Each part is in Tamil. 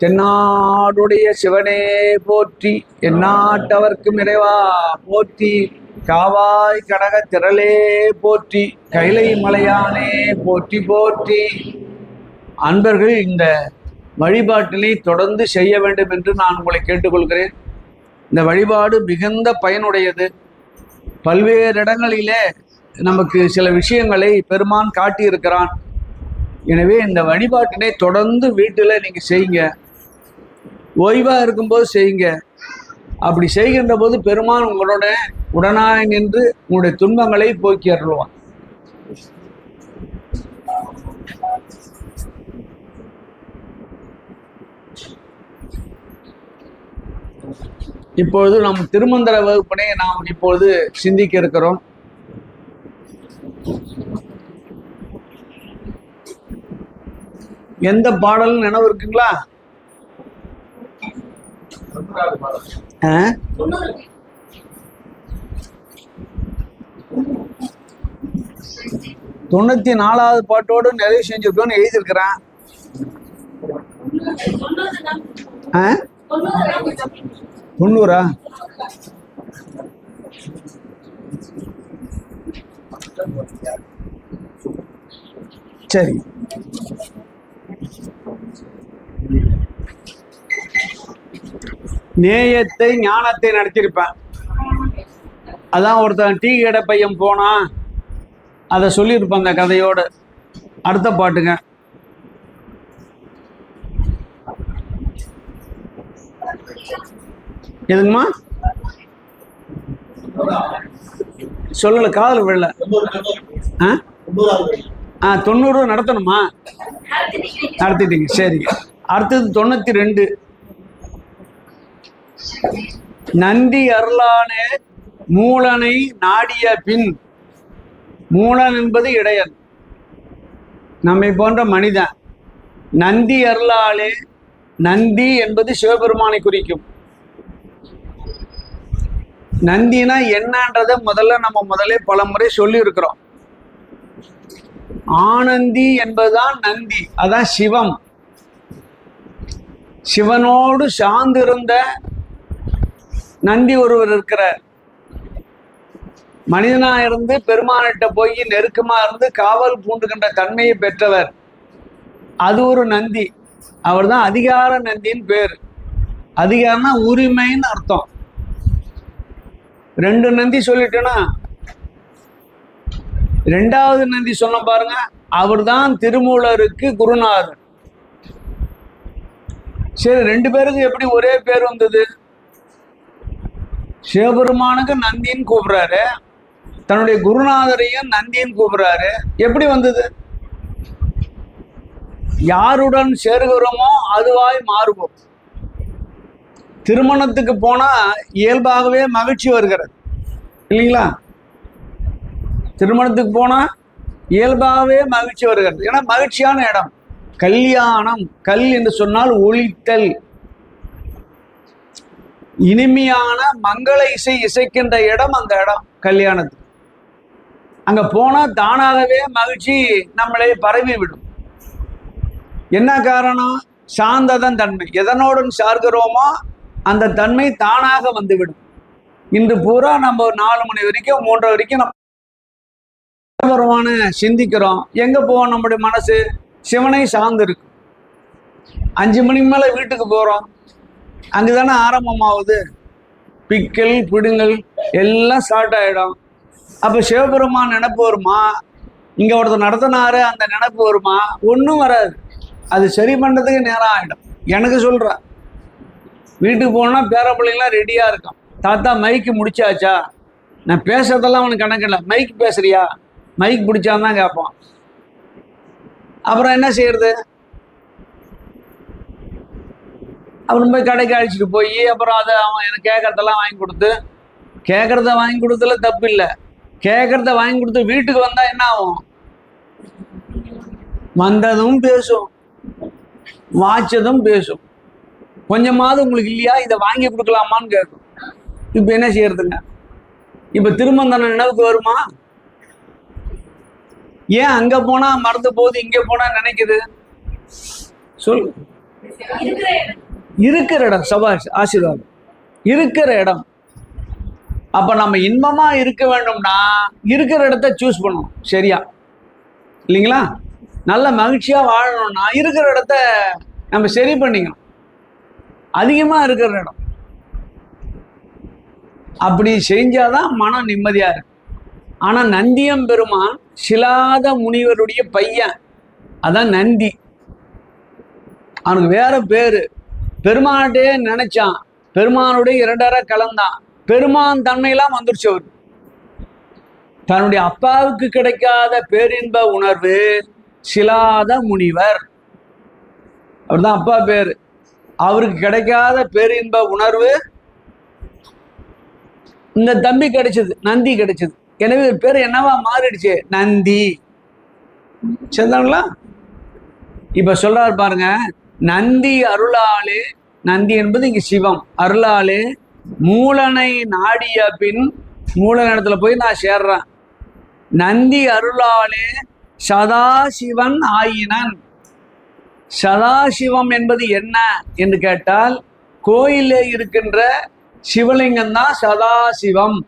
தென்னாடுடைய சிவனே போற்றி, எந்நாட்டவர்க்கும் இறைவா போற்றி, காவாய் கடக திரளே போற்றி, கைலை மலையானே போற்றி போற்றி. அன்பர்கள் இந்த வழிபாட்டினை தொடர்ந்து செய்ய வேண்டும் என்று நான் உங்களை கேட்டுக்கொள்கிறேன். இந்த வழிபாடு மிகுந்த பயனுடையது. பல்வேறு இடங்களிலே நமக்கு சில விஷயங்களை பெருமான் காட்டியிருக்கிறான். எனவே இந்த வழிபாட்டினை தொடர்ந்து வீட்டில் நீங்கள் செய்யுங்க. ஓய்வாக இருக்கும்போது செய்யுங்க. அப்படி செய்கின்ற போது பெருமான் உங்களோட உடனாய் நின்று உங்களுடைய துன்பங்களை போக்கி அருள்வான். இப்பொழுது நம் திருமந்திர வகுப்பினை நாம் இப்பொழுது சிந்திக்க இருக்கிறோம். எந்த பாடல் நினைவு இருக்குங்களா? 94வது பாட்டோடு நிறைவு செஞ்சிருக்கோன்னு எழுதியிருக்கிறேன். 90 சரி. நேயத்தை ஞானத்தை நடத்திருப்பேன். அதான் ஒருத்தன் டீ கடை பையன் போனா அதை சொல்லியிருப்பேன் அந்த கதையோடு. அடுத்த பாட்டுங்க. எதுங்கம்மா சொல்லல, காதல் விழல. 90 நடத்தணுமா? நடத்திட்டீங்க, சரி. அடுத்தது 92. நந்தி அருளானே மூலனை நாடிய பின். மூலன் என்பது இடையன், நம்மை போன்ற மனிதன். நந்தி அருளாலே, நந்தி என்பது சிவபெருமானை குறிக்கும். நந்தினா என்னன்றதை முதல்ல பல முறை சொல்லி இருக்கிறோம். ஆனந்தி என்பதுதான் நந்தி, அதான் சிவம். சிவனோடு சார்ந்திருந்த நந்தி ஒருவர் இருக்கிறார். மனிதனா இருந்து பெருமானிட்ட போய் நெருக்கமா இருந்து காவல் பூண்டுகின்ற தன்மையை பெற்றவர். அது ஒரு நந்தி. அவர் தான் அதிகார நந்தின்னு பேர். அதிகாரம்னா உரிமைன்னு அர்த்தம். 2 நந்தி சொல்லிட்டேன்னா, 2வது நந்தி சொன்ன பாருங்க, அவர் தான் திருமூலருக்கு குருநாதர். சரி, 2 பேருக்கு எப்படி ஒரே பேர் வந்தது? சிவபெருமானுக்கு நந்தின்னு கூப்பிடுறாரு, தன்னுடைய குருநாதரையும் நந்தின்னு கூப்பிடுறாரு. எப்படி வந்தது? யாருடன் சேருகிறோமோ அதுவாய் மாறுவோம். திருமணத்துக்கு போனா இயல்பாகவே மகிழ்ச்சி வருகிறது இல்லைங்களா? திருமணத்துக்கு போனா இயல்பாகவே மகிழ்ச்சி வருகிறது. ஏன்னா மகிழ்ச்சியான இடம் கல்யாணம். கல் என்று சொன்னால் ஒளித்தல், இனிமையான மங்கள இசை இசைக்கின்ற இடம் அந்த இடம் கல்யாணத்துக்கு. அங்க போனா தானாகவே மகிழ்ச்சி நம்மளை பரவி விடும். என்ன காரணம்? சாந்ததன் தன்மை. எதனோடு சார்கிறோமோ அந்த தன்மை தானாக வந்துவிடும். இன்று பூரா நம்ம 4 மணி வரைக்கும் 3 வரைக்கும் நம்ம சிந்திக்கிறோம். எங்க போவோம்? நம்முடைய மனசு சிவனை சார்ந்து இருக்கு. 5 மணிக்கு மேல வீட்டுக்கு போறோம், அங்குதானே ஆரம்பமாகுது. பிக்கல் பிடுங்கல் எல்லாம் ஸ்டார்ட் ஆகிடும். அப்போ சிவபெருமான் நினைப்பு வருமா? இங்கே ஒருத்தர் நடத்தினாரு அந்த நினைப்பு வருமா? ஒன்றும் வராது. அது சரி பண்ணுறதுக்கு நேரம் ஆகிடும். எனக்கு சொல்கிறேன், வீட்டுக்கு போனால் பேர பிள்ளைங்களாம் ரெடியாக இருக்கும். தாத்தா மைக்கு முடிச்சாச்சா? நான் பேசுறதெல்லாம் அவனுக்கு கணக்கில்லை. மைக் பேசுறியா? மைக் பிடிச்சான்னு தான் கேட்பான். அப்புறம் என்ன செய்யறது? அப்புறம் போய் கடைக்கு அழைச்சிட்டு போய் அப்புறம் அதை அவன் எனக்கு கேட்கறதெல்லாம் வாங்கி கொடுத்து, கேட்கறத வாங்கி கொடுத்தல தப்பு இல்லை. கேட்கறத வாங்கி கொடுத்து வீட்டுக்கு வந்தா என்ன ஆகும்? வந்ததும் பேசும், வாய்ச்சதும் பேசும். கொஞ்சமாவது உங்களுக்கு இல்லையா, இதை வாங்கி கொடுக்கலாமான்னு கேட்கும். இப்ப என்ன செய்யறதுங்க? இப்ப திருமந்தன நினைவுக்கு வருமா? ஏன் அங்க போனா மறந்து போகுது, இங்க போனா நினைக்குது? சொல்லு. இருக்கிற இடம். சபாஷ், ஆசீர்வாதம். இருக்கிற இடம். அப்ப நம்ம இன்பமா இருக்க வேண்டும்னா இருக்கிற இடத்த சூஸ் பண்ணணும், சரியா இல்லைங்களா? நல்ல மகிழ்ச்சியா வாழணும்னா இருக்கிற இடத்த நம்ம சரி பண்ணிக்கணும். அதிகமா இருக்கிற இடம் அப்படி செஞ்சாதான் மனம் நிம்மதியா இருக்கு. ஆனா நந்தியம் பெருமான் சிலாத முனிவருடைய பையன், அதான் நந்தி. அவனுக்கு வேற பேரு. பெருமானே நினைச்சான், பெருமானுடைய இரண்டரை கலந்தான். பெருமான் தன்மையெல்லாம் வந்துருச்சு அவர். தன்னுடைய அப்பாவுக்கு கிடைக்காத பேரின்ப உணர்வு சிலாத முனிவர், அவர்தான் அப்பா பேரு. அவருக்கு கிடைக்காத பேரின்ப உணர்வு இந்த தம்பி கிடைச்சது, நந்தி கிடைச்சது. எனவே பேர் என்னவா மாறிடுச்சு? நந்தி. சரிங்களா? இப்ப சொல்றாரு பாருங்க, நந்தி அருளாலே, நந்தி என்பது இங்க சிவம், அருளாலே மூலனை நாடிய பின், மூல இடத்துல போய் நான் சேர்றேன். நந்தி அருளாலே சதாசிவன் ஆயினன். சதாசிவம் என்பது என்ன என்று கேட்டால், கோயிலே இருக்கின்ற சிவலிங்கம் தான் சதாசிவம்.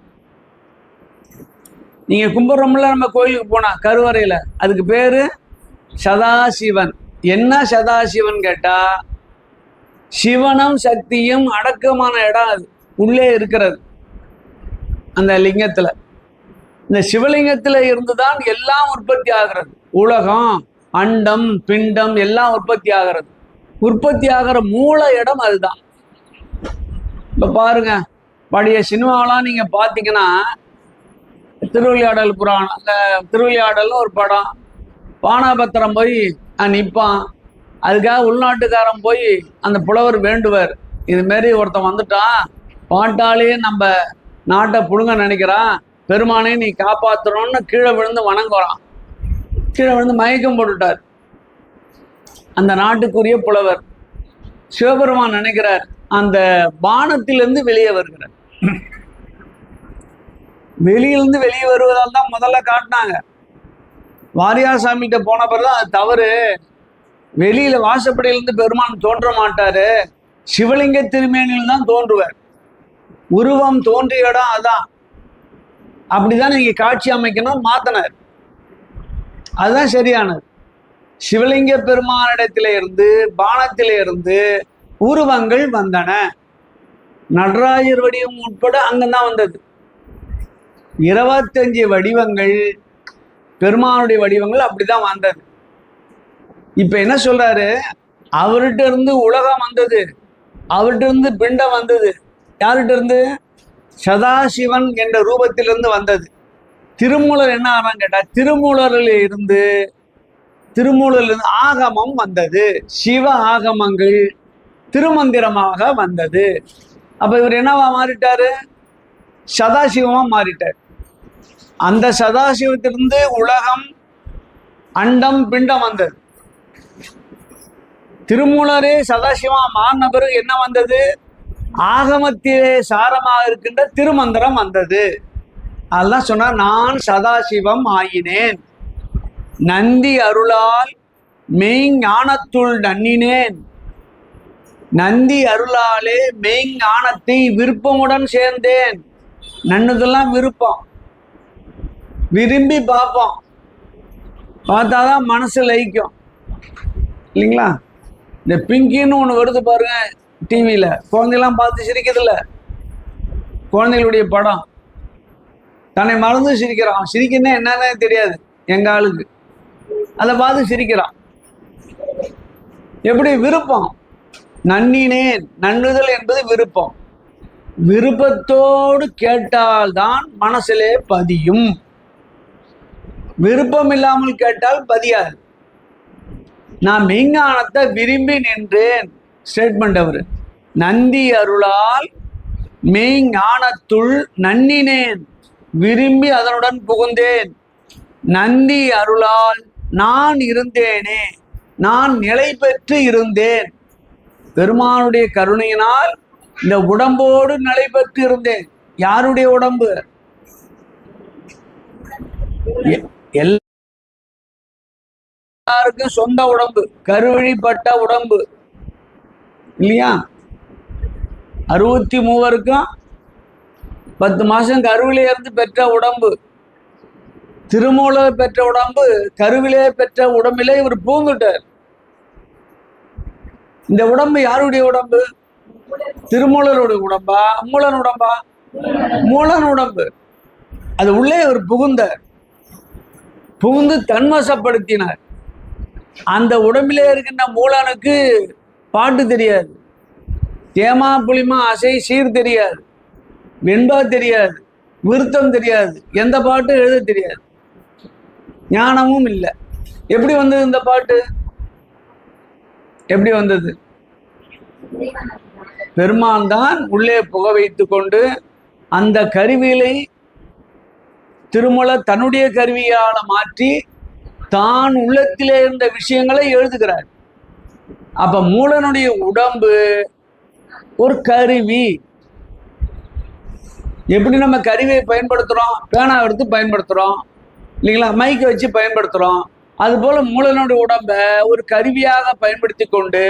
நீங்க கும்பிட்றோம்ல நம்ம கோயிலுக்கு போனா கருவறையில, அதுக்கு பேரு சதாசிவன். என்ன சதாசிவன் கேட்டா, சிவனும் சக்தியும் அடக்கமான இடம் அது உள்ளே இருக்கிறது அந்த லிங்கத்துல. இந்த சிவலிங்கத்துல இருந்துதான் எல்லாம் உற்பத்தி ஆகிறது. உலகம், அண்டம், பிண்டம் எல்லாம் உற்பத்தி ஆகிறது. உற்பத்தி ஆகிற மூல இடம் அதுதான். இப்ப பாருங்க, பழைய சினிமாவெல்லாம் நீங்க பாத்தீங்கன்னா, திருவிளையாடல் புராணம், அந்த திருவிளையாடல்னு ஒரு படம், பானாபத்திரம் போய் நிற்பான். அதுக்காக உள்நாட்டுக்காரன் போய் அந்த புலவர் வேண்டுவர், இது மாரி ஒருத்தன் வந்துட்டான், பாட்டாலே நம்ம நாட்டை புடுங்க நினைக்கிறான், பெருமானே நீ காப்பாற்றணும்னு கீழே விழுந்து வணங்குறான். கீழே விழுந்து மயக்கம் போட்டுட்டார் அந்த நாட்டுக்குரிய புலவர். சிவபெருமான் நினைக்கிறார், அந்த பானத்திலிருந்து வெளியே வருகிறார். வெளியிலிருந்து வெளியே வருவதால் தான் முதல்ல காட்டினாங்க. வாரியார் சாமிகிட்ட போன பிறகுதான் அது தவறு. வெளியில வாசப்படியிலிருந்து பெருமான் தோன்ற மாட்டாரு, சிவலிங்க திருமேனியில் தான் தோன்றுவார். உருவம் தோன்றிய இடம் அதான். அப்படிதான் நீங்க காட்சி அமைக்கணும் மாத்தனர். அதுதான் சரியானது. சிவலிங்க பெருமானிடத்தில இருந்து, பானத்தில இருந்து உருவங்கள் வந்தன. நடராஜர் வடிவம் உட்பட அங்கதான் வந்தது. 25 வடிவங்கள், பெருமானுடைய வடிவங்கள் அப்படிதான் வந்தது. இப்ப என்ன சொல்றாரு, அவர்கிட்ட இருந்து உலகம் வந்தது, அவர்கிட்ட இருந்து பிண்டம் வந்தது. யார்கிட்ட இருந்து? சதாசிவன் என்ற ரூபத்திலிருந்து வந்தது. திருமூலர் என்ன ஆறான்னு கேட்டா, திருமூலரிலிருந்து ஆகமம் வந்தது. சிவ ஆகமங்கள் திருமந்திரமாக வந்தது. அப்ப இவர் என்னவா மாறிட்டாரு? சதாசிவமா மாறிட்டார். அந்த சதாசிவத்திலிருந்து உலகம், அண்டம், பிண்டம் வந்தது. திருமூலரே சதாசிவமா மாறின பிறகு என்ன வந்தது? ஆகமத்திலே சாரமாக இருக்கின்ற திருமந்திரம் வந்தது. அதெல்லாம் சொன்னா, நான் சதாசிவம் ஆயினேன், நந்தி அருளால் மெய்ஞானத்துள் நன்னினேன். நந்தி அருளாலே மெய்ஞானத்தை விருப்பமுடன் சேர்ந்தேன். நன்னதெல்லாம் விருப்பம், விரும்பி பார்ப்போம், பார்த்தாதான் மனசு லயிக்கும் இல்லைங்களா? இந்த பிங்கின்னு ஒன்று வருது பாருங்க டிவியில, குழந்தைலாம் பார்த்து சிரிக்கிறதில்ல. குழந்தைகளுடைய படம், தன்னை மறந்து சிரிக்கிறான். சிரிக்கன்னா என்னன்னு தெரியாது எங்க ஆளுக்கு, அதை பார்த்து சிரிக்கிறான். எப்படி? விருப்பம். நன்னினேன், நன்னுதல் என்பது விருப்பம். விருப்பத்தோடு கேட்டால்தான் மனசிலே பதியும். விருப்பம் இல்லாமல் கேட்டால் பதியாது. நான் மெய்ஞானத்தை விரும்பி நின்றேன். ஸ்டேட்மெண்ட் அவரு. நந்தி அருளால் மெய்ஞானத்துள் நன்னினேன், விரும்பி அதனுடன் புகுந்தேன். நந்தி அருளால் நான் இருந்தேனே, நான் நிலை பெற்று இருந்தேன். பெருமானுடைய கருணையினால் இந்த உடம்போடு நிலை பெற்று இருந்தேன். யாருடைய உடம்பு? எல்லாருக்கும் சொந்த உடம்பு, கருவழிப்பட்ட உடம்பு. இல்லையா? 63 10 மாசம் கருவிலே இருந்து பெற்ற உடம்பு, திருமூல பெற்ற உடம்பு, கருவிலே பெற்ற உடம்பிலே இவர் பூந்துட்டார். இந்த உடம்பு யாருடைய உடம்பு? திருமூலருடைய உடம்பா, மூலன் உடம்பா? மூலன் உடம்பு. அது உள்ளே இவர் புகுந்து தன்வசப்படுத்தினார். அந்த உடம்பிலே இருக்கின்ற மூலனுக்கு பாட்டு தெரியாது, தேமா புளிமா அசை சீர் தெரியாது, வெண்பா தெரியாது, விருத்தம் தெரியாது, எந்த பாட்டும் எழுத தெரியாது, ஞானமும் இல்லை. எப்படி வந்தது இந்த பாட்டு? எப்படி வந்தது? பெருமான் தான் உள்ளே புக வைத்து கொண்டு அந்த கருவியை திருமூல தன்னுடைய கருவியால மாற்றி தான் உள்ளத்திலே இருந்த விஷயங்களை எழுதுகிறார். அப்ப மூலனுடைய உடம்பு ஒரு கருவி. எப்படி நம்ம கருவியை பயன்படுத்துறோம்? பேனா எடுத்து பயன்படுத்துறோம் இல்லைங்களா? மைக்கை வச்சு பயன்படுத்துறோம். அது போல மூலனுடைய உடம்ப ஒரு கருவியாக பயன்படுத்தி கொண்டு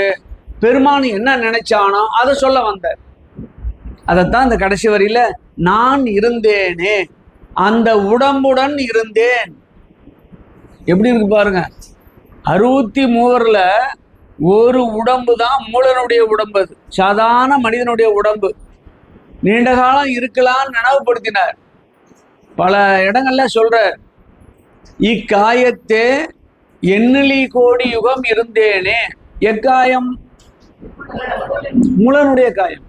பெருமான் என்ன நினைச்சானோ அதை சொல்ல வந்தார். அதைத்தான் இந்த கடைசி வரியில நான் இருந்தேனே, அந்த உடம்புடன் இருந்தேன். எப்படி இருக்கு பாருங்க. 63 ஒரு உடம்பு தான் மூலனுடைய உடம்பு. அது சாதாரண மனிதனுடைய உடம்பு. நீண்ட காலம் இருக்கலாம்னு நினைவுபடுத்தினார். பல இடங்கள்ல சொல்ற, இக்காயத்தே எண்ணிலி கோடி யுகம் இருந்தேனே. எக்காயம்? மூலனுடைய காயம்.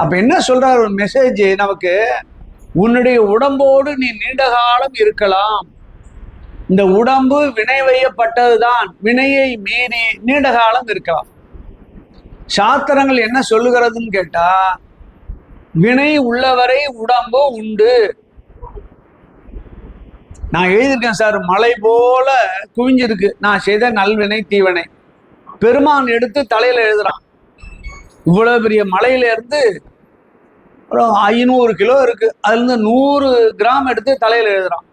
அப்ப என்ன சொல்றார் ஒரு மெசேஜ் நமக்கு? உன்னுடைய உடம்போடு நீ நீண்ட காலம் இருக்கலாம். இந்த உடம்பு வினை வையப்பட்டதுதான், வினையை மீறி நீண்ட காலம் இருக்கலாம். சாஸ்திரங்கள் என்ன சொல்லுகிறதுன்னு கேட்டா, வினை உள்ளவரை உடம்பு உண்டு. நான் எழுதியிருக்கேன் சார், மலை போல குவிஞ்சிருக்கு நான் செய்த நல்வினை தீவினை. பெருமான் எடுத்து தலையில எழுதுறான். இவ்வளவு பெரிய மலையில இருந்து 500 கிலோ இருக்கு, அதுல இருந்து 100 கிராம் எடுத்து தலையில எழுதுறான்.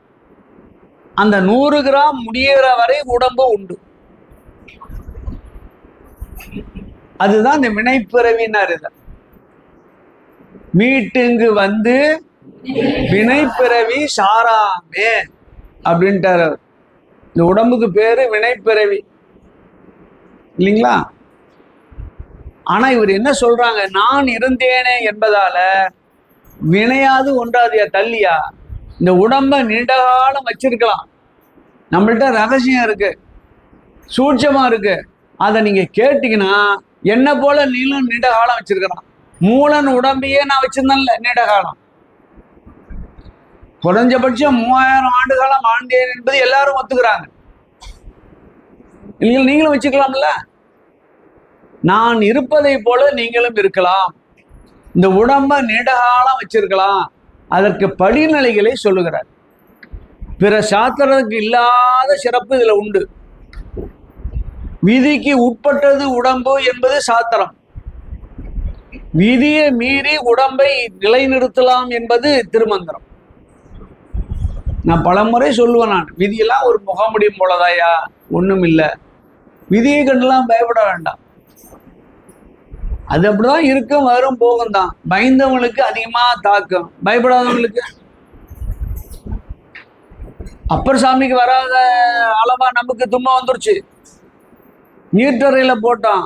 அந்த 100 கிராம் முடிகிற வரை உடம்பு உண்டு. அதுதான் இந்த வினைப்பிறவினார். இத மீட்டுங்கு வந்து வினைப்பிறவி சாராமே அப்படின்ட்டார். இந்த உடம்புக்கு பேரு வினைப்பிறவி இல்லைங்களா? ஆனா இவர் என்ன சொல்றாங்க? நான் இருந்தேனே என்பதால வினையாது ஒன்றாதியா தள்ளியா இந்த உடம்ப நீண்ட காலம் வச்சிருக்கலாம். நம்மள்ட்ட ரகசியம் இருக்கு, சூட்சமா இருக்கு. அதை நீங்க கேட்டீங்கன்னா என்ன போல நீளும் நீண்ட காலம் வச்சிருக்கிறான். மூலன் உடம்பையே நான் வச்சிருந்தேன்ல நீண்ட காலம். குறைஞ்சபட்சம் 3000 ஆண்டு காலம் வாழ்ந்தேன் என்பது எல்லாரும் ஒத்துக்கிறாங்க. நீங்களும் வச்சுக்கலாம்ல. நான் இருப்பதை போல நீங்களும் இருக்கலாம். இந்த உடம்ப நீண்ட காலம் வச்சிருக்கலாம். அதற்கு படிநிலைகளை சொல்லுகிறார். பிற சாஸ்திரத்துக்கு இல்லாத சிறப்பு இதுல உண்டு. விதிக்கு உட்பட்டது உடம்பு என்பது சாஸ்திரம். விதியை மீறி உடம்பை நிலைநிறுத்தலாம் என்பது திருமந்திரம். நான் பலமுறை சொல்லுவேன், நான் விதியெல்லாம் ஒரு முகமுடியும் போலதாயா, ஒண்ணும் இல்லை. விதியை கண்டுலாம் பயப்பட வேண்டாம். அது அப்படிதான் இருக்கும், வரும் போகும் தான். பயந்தவங்களுக்கு அதிகமா தாக்கும், பயப்படாதவங்களுக்கு. அப்பர் சாமிக்கு வராத அளவா நமக்கு துன்பம் வந்துருச்சு. நீர்த்தரையில போட்டான்,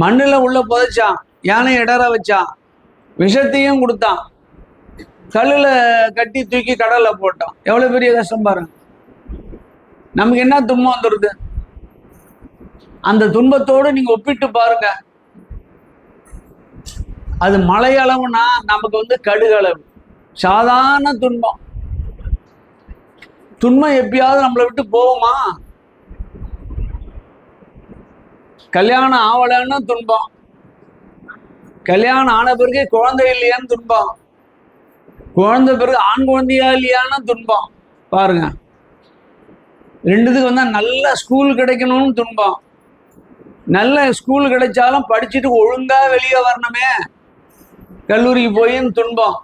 மண்ணுல உள்ள புதைச்சான், யானை இடற வச்சான், விஷத்தையும் கொடுத்தான், கல்லுல கட்டி தூக்கி கடல்ல போட்டான். எவ்வளவு பெரிய கஷ்டம் பாருங்க. நமக்கு என்ன துன்பம் வந்துருது? அந்த துன்பத்தோடு நீங்க ஒப்பிட்டு பாருங்க. அது மலை அளவுனா நமக்கு கடுகளவு. சாதாரண துன்பம். துன்பம் எப்பயாவது நம்மளை விட்டு போகுமா? கல்யாணம் ஆவலன்னு துன்பம், கல்யாணம் ஆன பிறகு குழந்தை இல்லையான்னு துன்பம், குழந்தை பிறகு ஆண் குழந்தையா இல்லையான்னு துன்பம். பாருங்க, ரெண்டுத்துக்கு நல்ல ஸ்கூல் கிடைக்கணும்னு துன்பம். நல்ல ஸ்கூல் கிடைச்சாலும் படிச்சுட்டு ஒழுங்கா வெளியே வரணுமே, கல்லூரிக்கு போயின்னு துன்பம்.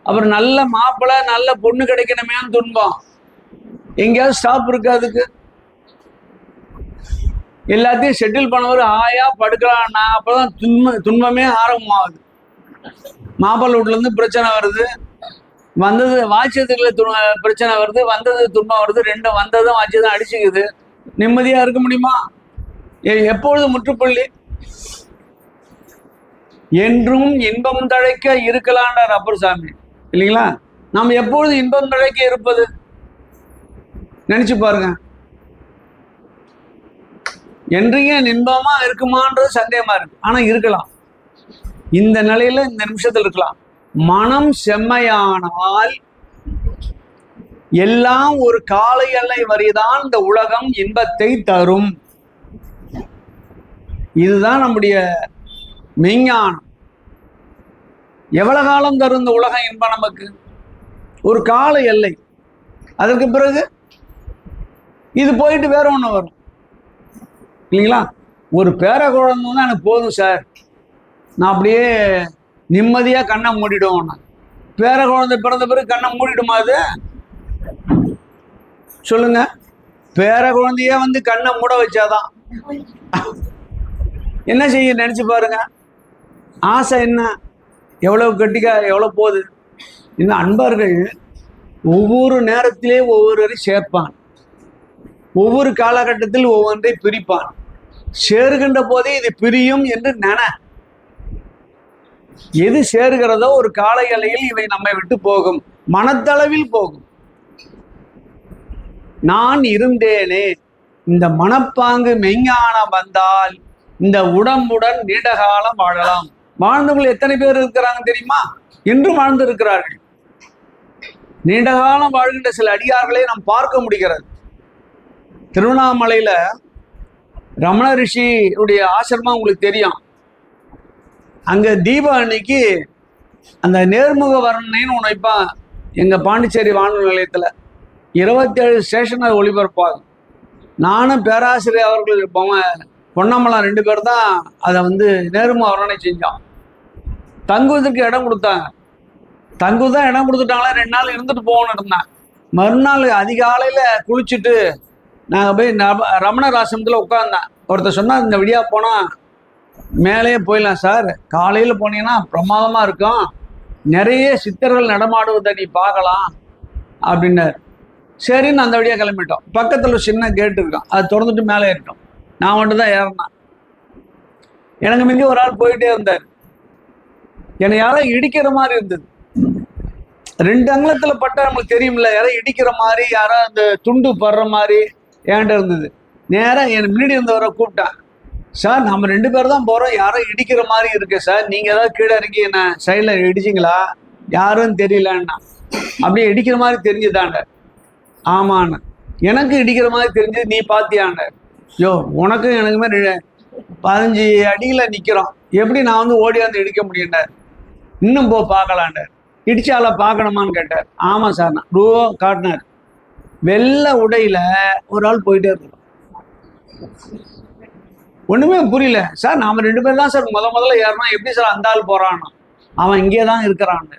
அப்புறம் நல்ல மாப்பிள்ளை நல்ல பொண்ணு கிடைக்கணுமேன்னு துன்பம். எங்கேயாவது ஸ்டாப் இருக்கு அதுக்கு? எல்லாத்தையும் செட்டில் பண்ணவர் ஆயா படுக்கலான்னா அப்பதான் துன்பமே ஆரம்பமாகுது. மாப்பிள்ளை வீட்டுல இருந்து பிரச்சனை வருது, வந்தது வாட்சியத்துக்குள்ள பிரச்சனை வருது, வந்தது துன்பம் வருது, ரெண்டும் வந்ததும் வாட்சியதும் அடிச்சுக்குது. நிம்மதியா இருக்க முடியுமா? எப்பொழுது முற்றுப்புள்ளி? என்றும் இன்பம் தழைக்க இருக்கலான்றார் அப்பர் சாமி இல்லைங்களா? நாம் எப்பொழுது இன்பம் தழைக்க இருப்பது நினைச்சு பாருங்க. என்றையும் இன்பமா இருக்குமான்றது சந்தேகமா இருக்கு. ஆனா இருக்கலாம், இந்த நிலையில இந்த நிமிஷத்துல இருக்கலாம். மனம் செம்மையானால் எல்லாம் ஒரு கால எல்லை வரைதான் இந்த உலகம் இன்பத்தை தரும். இதுதான் நம்முடைய மெய்ஞானம். எவ்வளவு காலம் தரும் இந்த உலகம் இன்பம்? நமக்கு ஒரு கால எல்லை. அதற்கு பிறகு இது போயிட்டு வேற ஒண்ணு வரும் இல்லைங்களா? ஒரு பேர குழந்தை தான் எனக்கு போதும் சார், நான் அப்படியே நிம்மதியா கண்ணை மூடிடுவோம். பேர குழந்தை பிறந்த பிறகு கண்ணை மூடிடுமா? அது சொல்லுங்க. பேர குழந்தைய வந்து கண்ணை மூட வச்சாதான் என்ன செய்ய நினைச்சு பாருங்க. ஆசை என்ன, எவ்வளவு கட்டிக்க எவ்வளவு போகுது. இந்த அன்பர்கள் ஒவ்வொரு நேரத்திலே ஒவ்வொருவரை சேர்ப்பான், ஒவ்வொரு காலகட்டத்தில் ஒவ்வொன்றை பிரிப்பான். சேருகின்ற போதே இது பிரியும் என்று எது சேருகிறதோ ஒரு கால எல்லையில் இவை நம்மை விட்டு போகும், மனத்தளவில் போகும். நான் இருந்தேனே, இந்த மனப்பாங்கு மெய்ஞானம் வந்தால் இந்த உடம்புடன் நீண்ட காலம் வாழலாம். வாழ்ந்தவர்கள் எத்தனை பேர் இருக்கிறாங்க தெரியுமா? இன்றும் வாழ்ந்து இருக்கிறார்கள். நீண்ட காலம் வாழ்கின்ற சில அடியார்களை நாம் பார்க்க முடிகிறது. திருவண்ணாமலையில ரமண ரிஷியுடைய ஆசிரமம் உங்களுக்கு தெரியும். அங்க தீப அன்னைக்கு அந்த நேர்முக வர்ணனைன்னு ஒன்று வைப்பான். எங்க பாண்டிச்சேரி வானொலி நிலையத்துல 27 ஸ்டேஷன் அது ஒளிபரப்பாகும். நானும் பேராசிரியர் அவர்கள் பொன்னம்பலம் 2 பேர் தான் அதை வந்து நேர்முக வர்ணனை செஞ்சோம். தங்குவதற்கு இடம் கொடுத்தாங்க. தங்குதான் இடம் கொடுத்துட்டாங்களா, 2 நாள் இருந்துட்டு போகணும்னு இருந்தேன். மறுநாள் அதிகாலையில குளிச்சுட்டு நாங்கள் போய் ரமணர் ஆசிரமத்தில் உட்கார்ந்தேன். ஒருத்தர் சொன்னால் இந்த விடியா போனால் மேலேயே போயிடலாம் சார், காலையில் போனீங்கன்னா பிரமாதமாக இருக்கும், நிறைய சித்தர்கள் நடமாடுவதை நீ பார்க்கலாம் அப்படின்னாரு. சரின்னு அந்த வழியாக கிளம்பிட்டோம். பக்கத்தில் ஒரு சின்ன கேட்டு இருக்கும், அதை திறந்துட்டு மேலே ஏறிட்டோம். நான் மட்டும் தான் ஏறினேன். எனக்கு மிஞ்சி ஒரு ஆள் போயிட்டே இருந்தார். என்னை யாரோ இடிக்கிற மாதிரி இருந்தது. 2 அங்குலத்தில் பட்டா நம்மளுக்கு தெரியும்ல, யாரோ இடிக்கிற மாதிரி, யாரோ அந்த துண்டு படுற மாதிரி ஏன்ட்ட இருந்தது. நேராக என் முன்னாடி இருந்தவரை கூப்பிட்டேன். சார் நம்ம 2 பேர் தான் போகிறோம், யாரோ இடிக்கிற மாதிரி இருக்கு சார், நீங்கள் ஏதாவது கீழே இறங்கி என்ன சைடில் இடிச்சிங்களா? யாரும் தெரியலன்னா. அப்படியே இடிக்கிற மாதிரி தெரிஞ்சுதாண்ட. ஆமாண்ண, எனக்கு இடிக்கிற மாதிரி தெரிஞ்சு, நீ பார்த்தியாண்ட. யோ உனக்கும் எனக்குமே 15 அடியில் நிற்கிறோம், எப்படி நான் வந்து ஓடியாந்து இடிக்க முடியுண்டார். இன்னும் பார்க்கலாண்டார். இடிச்சால பார்க்கணுமான்னு கேட்டார். ஆமாம் சார், நான் ரூபா காட்டினார். வெள்ளை உடையில ஒரு ஆள் போயிட்டே இருக்கிறோம். ஒண்ணுமே புரியல சார். நாம 2 பேர் தான் சார் முதல்ல ஏறனா, எப்படி சார் அந்த ஆள் போறான்னு? அவன் இங்கே தான் இருக்கிறான்னு.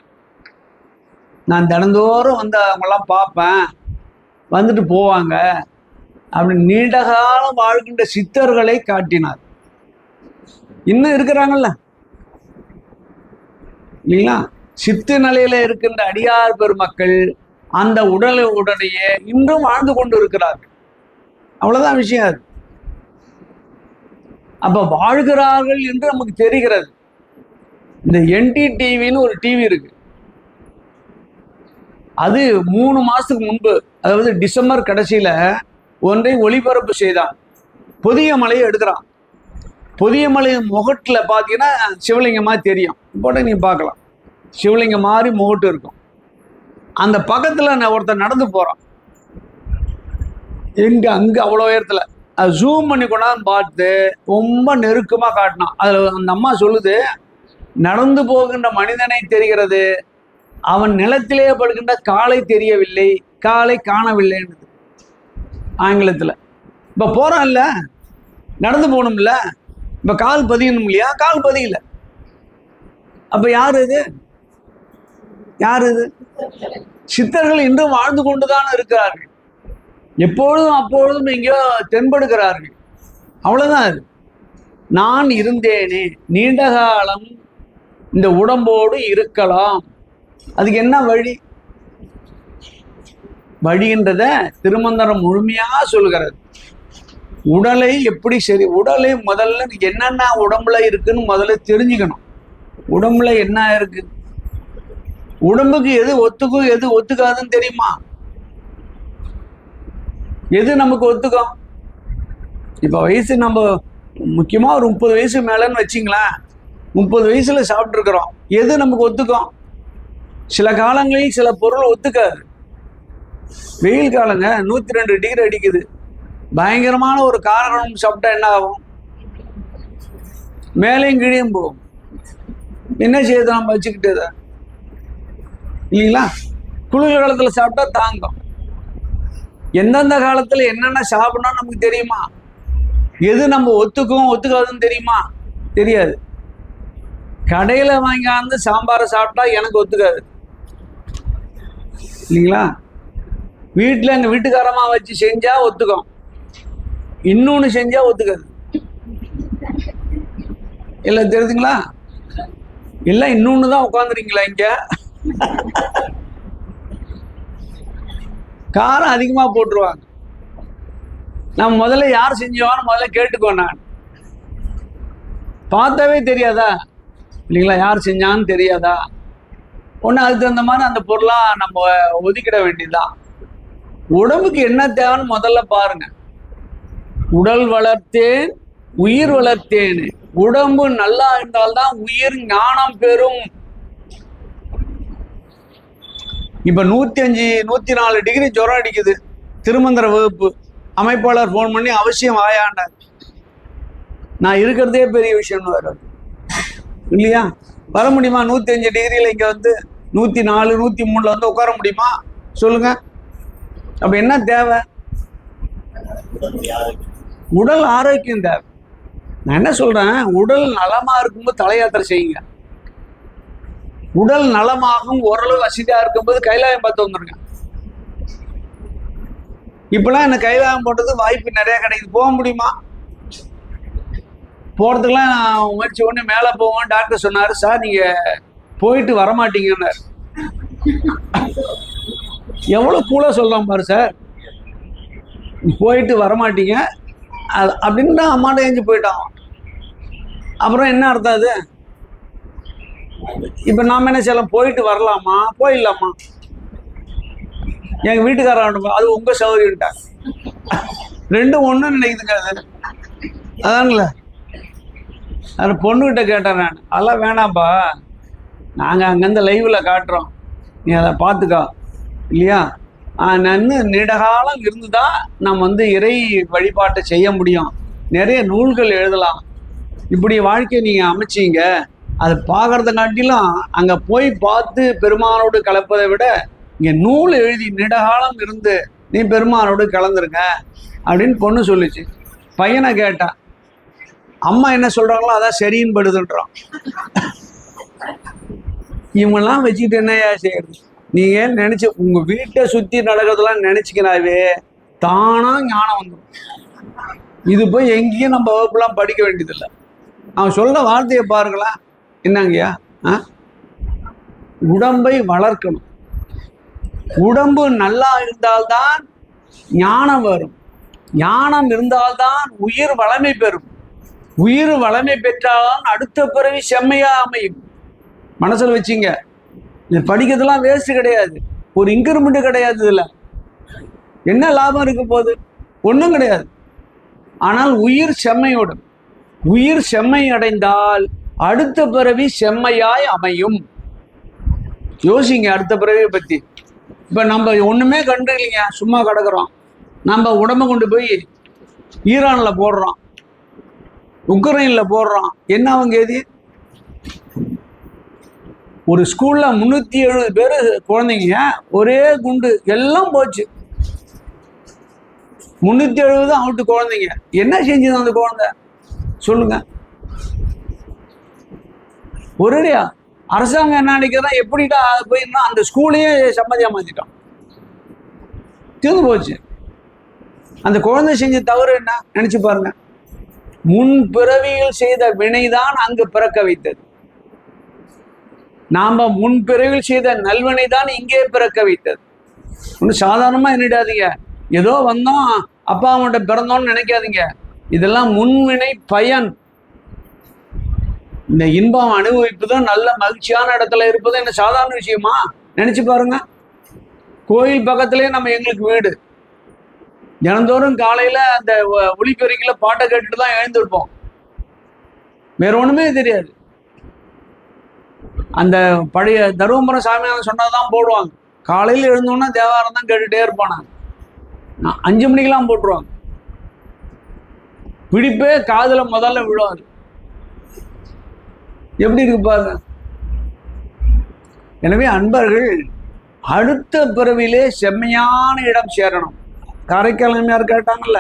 நான் தினந்தோறும் வந்து அவங்கெல்லாம் பார்ப்பேன், வந்துட்டு போவாங்க அப்படின்னு நீண்ட காலம் வாழ்கின்ற சித்தர்களை காட்டினார். இன்னும் இருக்கிறாங்கல்ல இல்லைங்களா? சித்து நிலையில இருக்கின்ற அடியார் பெருமக்கள் அந்த உடனேயே இன்றும் வாழ்ந்து கொண்டு இருக்கிறார்கள். அவ்வளவுதான் விஷயம். அது அப்ப வாழ்கிறார்கள் என்று நமக்கு தெரிகிறது. இந்த NDTVன்னு ஒரு டிவி இருக்கு. அது 3 மாசத்துக்கு முன்பு, அதாவது டிசம்பர் கடைசியில ஒன்றை ஒளிபரப்பு செய்தான். புதிய மலையை எடுக்கிறான். புதிய மலை முகட்டுல பாத்தீங்கன்னா சிவலிங்கமா தெரியும். போட்ட நீங்க பார்க்கலாம், சிவலிங்கம் மாதிரி முகட்டு இருக்கும். அந்த பக்கத்துல ஒருத்தர் நடந்து போறான். எங்க அங்க அவ்வளோ உயரத்துல அது ஜூம் பண்ணி கொண்டாந்து பார்த்து ரொம்ப நெருக்கமா காட்டினான். அதுல அந்த அம்மா சொல்லுது, நடந்து போகின்ற மனிதனை தெரிகிறது, அவன் நிலத்திலே படுகின்ற காலை தெரியவில்லை, காலை காணவில்லைன்னு ஆங்கிலத்துல. இப்ப போறான் இல்ல, நடந்து போகணும்ல, இப்ப கால் பதியணும் இல்லையா? கால் பதியல. அப்ப யாரு இது? யார் இது? சித்தர்கள் இன்றும் வாழ்ந்து கொண்டுதான் இருக்கிறார்கள். எப்பொழுதும் அப்பொழுதும் எங்கேயோ தென்படுகிறார்கள். அவ்வளோதான். அது நான் இருந்தேனே, நீண்ட காலம் இந்த உடம்போடு இருக்கலாம். அதுக்கு என்ன வழி? வழின்றத திருமந்திரம் முழுமையாக சொல்லுகிறது. உடலை எப்படி சரி, உடலை முதல்ல என்னென்ன உடம்புல இருக்குன்னு முதல்ல தெரிஞ்சுக்கணும். உடம்புல என்ன இருக்கு, உடம்புக்கு எது ஒத்துக்கும் எது ஒத்துக்காதுன்னு தெரியுமா? எது நமக்கு ஒத்துக்கும்? இப்போ வயசு நம்ம முக்கியமாக ஒரு 30 வயசு மேலேன்னு வச்சிங்களேன், 30 வயசுல சாப்பிட்ருக்குறோம். எது நமக்கு ஒத்துக்கும்? சில காலங்களில் சில பொருள் ஒத்துக்காது. வெயில் காலங்க 102 டிகிரி அடிக்குது, பயங்கரமான ஒரு காரம் சாப்பிட்டா என்ன ஆகும்? மேலேயும் கீழேயும் போகும். என்ன செய்யுது நம்ம வச்சுக்கிட்டு இல்லைங்களா? குளிர் காலத்தில் சாப்பிட்டா தாங்கும். எந்தெந்த காலத்தில் என்னென்ன சாப்பிடணும் நமக்கு தெரியுமா? எது நம்ம ஒத்துக்கும் ஒத்துக்காதுன்னு தெரியுமா? தெரியாது. கடையில் வாங்கியாந்து சாம்பாரை சாப்பிட்டா எனக்கு ஒத்துக்காது இல்லைங்களா? வீட்டில் எங்கள் வீட்டுக்காரமா வச்சு செஞ்சா ஒத்துக்கும், இன்னொன்று செஞ்சா ஒத்துக்காது. இல்லை தெரியுதுங்களா? இல்லை இன்னொன்று தான் உட்காந்துருக்கீங்களா இங்க? காரம் அதிகமாக போட்டுருவாங்க. நம்ம முதல்ல யார் செஞ்சோன்னு முதல்ல கேட்டுக்கோ. நான் பார்த்தாவே தெரியாதா இல்லைங்களா? யார் செஞ்சான்னு தெரியாதா? ஒன்று அதுக்கு தகுந்த மாதிரி அந்த பொருளாக நம்ம ஒதுக்கிட வேண்டியதுதான். உடம்புக்கு என்ன தேவைன்னு முதல்ல பாருங்க. உடல் வளர்த்தேன் உயிர் வளர்த்தேன். உடம்பு நல்லா இருந்தால்தான் உயிர் ஞானம் பெறும். இப்ப 105 104 டிகிரி ஜுரம் அடிக்குது. திருமந்திர வகுப்பு அமைப்பாளர் போன் பண்ணி அவசியம் ஆயாண்டார். நான் இருக்கிறதே பெரிய விஷயம்னு வர இல்லையா? வர முடியுமா? 105 டிகிரியில இங்க வந்து 104 103 வந்து உட்கார முடியுமா? சொல்லுங்க. அப்ப என்ன தேவை? உடல் ஆரோக்கியம் தேவை. நான் என்ன சொல்றேன், உடல் நலமா இருக்கும்போது தலை யாத்திரை செய்யுங்க. உடல் நலமாகவும் ஓரளவு வசதியா இருக்கும்போது கைலாயம் பார்த்து வந்துருங்க. இப்பெல்லாம் என்ன கைலாயம் போட்டது வாய்ப்பு நிறைய கிடைக்குது. போக முடியுமா? போறதுக்கெல்லாம் நான் முயற்சி ஒன்று மேலே போவோம். டாக்டர் சொன்னாரு, சார் நீங்க போயிட்டு வரமாட்டீங்கன்னாரு. எவ்வளவு கூட சொல்லலாம் பாரு சார், போயிட்டு வரமாட்டீங்க அப்படின்னு தான் அம்மாட்ட ஏஞ்சி போயிட்டான். அப்புறம் என்ன அர்த்தம் அது? இப்ப நாம என்ன செய்யலாம்? போயிட்டு வரலாமா போயிடலாமா? எங்க வீட்டுக்காரன் அது உங்க சௌகரியம்ட்டாங்க. ரெண்டும் ஒண்ணு நினைக்குதுங்க. அது அதானுங்களே. அது பொண்ணுகிட்ட கேட்டேன் நான், அதெல்லாம் வேணாம்ப்பா, நாங்க அங்கேருந்து லைவ்ல காட்டுறோம், நீ அதை பார்த்துக்கோ இல்லையா? நன்னு நீண்டகாலம் இருந்துதான் நம்ம வந்து இறை வழிபாட்டை செய்ய முடியும். நிறைய நூல்கள் எழுதலாம். இப்படி வாழ்க்கையை நீங்க அமைச்சிங்க. அது பார்க்கறத காட்டிலும் அங்க போய் பார்த்து பெருமானோடு கலப்பதை விட இங்க நூல் எழுதி நீண்டகாலம் இருந்து நீ பெருமானோடு கலந்துருங்க அப்படின்னு பொண்ணு சொல்லிச்சு. பையனை கேட்டா, அம்மா என்ன சொல்றாங்களோ அதான் சரின்னு படுதுன்றான். இவங்கெல்லாம் வச்சுக்கிட்டு என்னையா செய்யறது? நீங்க நினைச்சு உங்க வீட்டை சுத்தி நடக்கிறதெல்லாம் நினைச்சுக்கிறாவே தானா ஞானம் வந்துடும். இது போய் எங்கேயும் நம்ம வகுப்புலாம் படிக்க வேண்டியதில்லை. அவன் சொல்ற வார்த்தையை பாருங்களா, என்னங்கய்யா? உடம்பை வளர்க்கணும். உடம்பு நல்லா இருந்தால்தான் ஞானம் வரும். ஞானம் இருந்தால்தான் உயிர் வளமை பெறும். உயிர் வளமை பெற்றால்தான் அடுத்த பிறவி செம்மையா அமையும். மனசுல வச்சிங்க. இது படிக்கிறதுலாம் வேஸ்ட் கிடையாது, ஒரு இன்கிரிமெண்ட் கிடையாது. இதுல என்ன லாபம் இருக்க போகுது? ஒன்றும் கிடையாது. ஆனால் உயிர் செம்மையோடு, உயிர் செம்மை அடைந்தால் அடுத்த பிறவி செம்மையாய் அமையும். யோசிங்க அடுத்த பிறவியை பத்தி. இப்ப நம்ம ஒண்ணுமே கண்டு இல்லைங்க, சும்மா கிடக்குறோம். நம்ம உடம்ப கொண்டு போய் ஈரான்ல போடுறோம், உக்ரைன்ல போடுறோம். என்ன அவங்க எது? ஒரு ஸ்கூல்ல 370 பேரு குழந்தைங்க, ஒரே குண்டு, எல்லாம் போச்சு. 370 அவுட்டு குழந்தைங்க. என்ன செஞ்சது அந்த குழந்தை சொல்லுங்க? ஒரேடியா அரசாங்கம் என்ன நினைக்கிறதா, எப்படிடா போயிருந்தா அந்த ஸ்கூலையே சம்மதியா மாத்திட்டோம். தீர்ந்து போச்சு. அந்த குழந்தை செஞ்ச தவறு என்ன நினைச்சு பாருங்க. முன் பிறவியில் செய்த வினைதான் அங்கு பிறக்க வைத்தது. நாம முன் பிறவியில் செய்த நல்வினை தான் இங்கே பிறக்க வைத்தது. ஒன்றும் சாதாரணமா எண்ணிடாதீங்க. ஏதோ வந்தோம் அப்பா அம்மாட்ட பிறந்தோம்னு நினைக்காதீங்க. இதெல்லாம் முன்வினை பயன். இந்த இன்பம் அனுபவிப்பதும் நல்ல மகிழ்ச்சியான இடத்துல இருப்பதும் என்ன சாதாரண விஷயமா? நினைச்சு பாருங்க. கோயில் பக்கத்திலே நம்ம எங்களுக்கு வீடு. தினந்தோறும் காலையில அந்த ஒளிப்பெருக்கில பாட்டை கேட்டுட்டு தான் எழுந்திருப்போம். வேற ஒண்ணுமே தெரியாது. அந்த பழைய தருமபுரம் சாமியார் சொன்னதான் போடுவாங்க. காலையில் எழுந்தோன்னா தேவாரம் தான் கேட்டுட்டே இருப்பானாங்க. 5 மணிக்கெல்லாம் போட்டுருவாங்க. பிடிப்பே காதுல முதல்ல விழுவாது. எப்படி இருக்கு பாருங்க. எனவே அன்பர்கள் அடுத்த பிறவிலே செம்மையான இடம் சேரணும். காரைக்கால் கேட்டாங்கல்ல,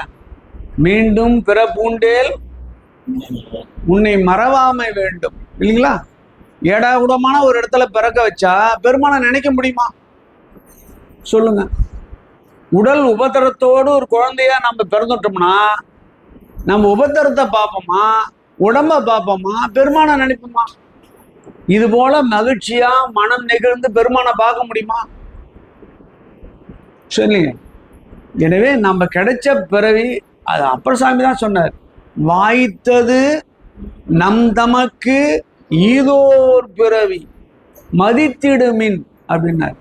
மீண்டும் பிறப்பூண்டேல் உன்னை மறவாமை வேண்டும் இல்லைங்களா? ஏடாகுடமான ஒரு இடத்துல பிறக்க வச்சா பெருமானை நினைக்க முடியுமா சொல்லுங்க? உடல் உபத்திரத்தோடு ஒரு குழந்தையா நம்ம பிறந்துட்டோம்னா நம்ம உபத்திரத்தை பார்ப்போமா, உடம்ப பார்ப்போமா, பெருமானை நினைப்போமா? இது போல மகிழ்ச்சியா மனம் நெகிழ்ந்து பெருமானை பார்க்க முடியுமா சொல்லுங்க? எனவே நம்ம கிடைச்ச பிறவி, அது அப்பர் சாமி தான் சொன்னார், வாய்த்தது நம் தமக்கு ஈதோர் பிறவி மதித்திடுமின் அப்படின்னார்.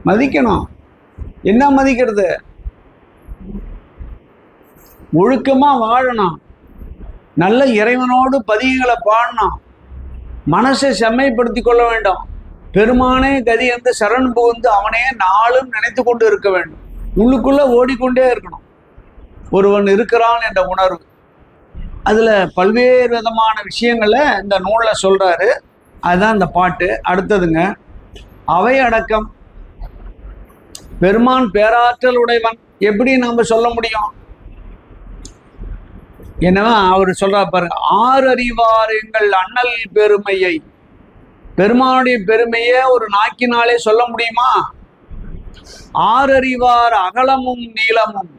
மதிக்கணும். என்ன மதிக்கிறது? ஒழுக்கமா வாழணும், நல்ல இறைவனோடு பதிகங்களை பாடணும், மனசை செம்மைப்படுத்தி கொள்ள வேண்டும், பெருமானே கதி என்று சரண் புகுந்து அவனே நாளும் நினைத்து கொண்டு இருக்க வேண்டும். உள்ளுக்குள்ள ஓடிக்கொண்டே இருக்கணும். ஒருவன் இருக்கிறான் என்ற உணர்வு. அதுல பல்வேறு விதமான விஷயங்களை இந்த நூல்ல சொல்றாரு. அதுதான் இந்த பாட்டு. அடுத்ததுங்க, அவை அடக்கம். பெருமான் பேராற்றல் உடையவன் எப்படி நாம சொல்ல முடியும்? என்னவா அவர் சொல்றா பாருங்க, 6 அறிவார் எங்கள் அண்ணல் பெருமையை. பெருமானுடைய பெருமையை ஒரு நாக்கினாலே சொல்ல முடியுமா? 6 அறிவார் அகலமும் நீளமும்.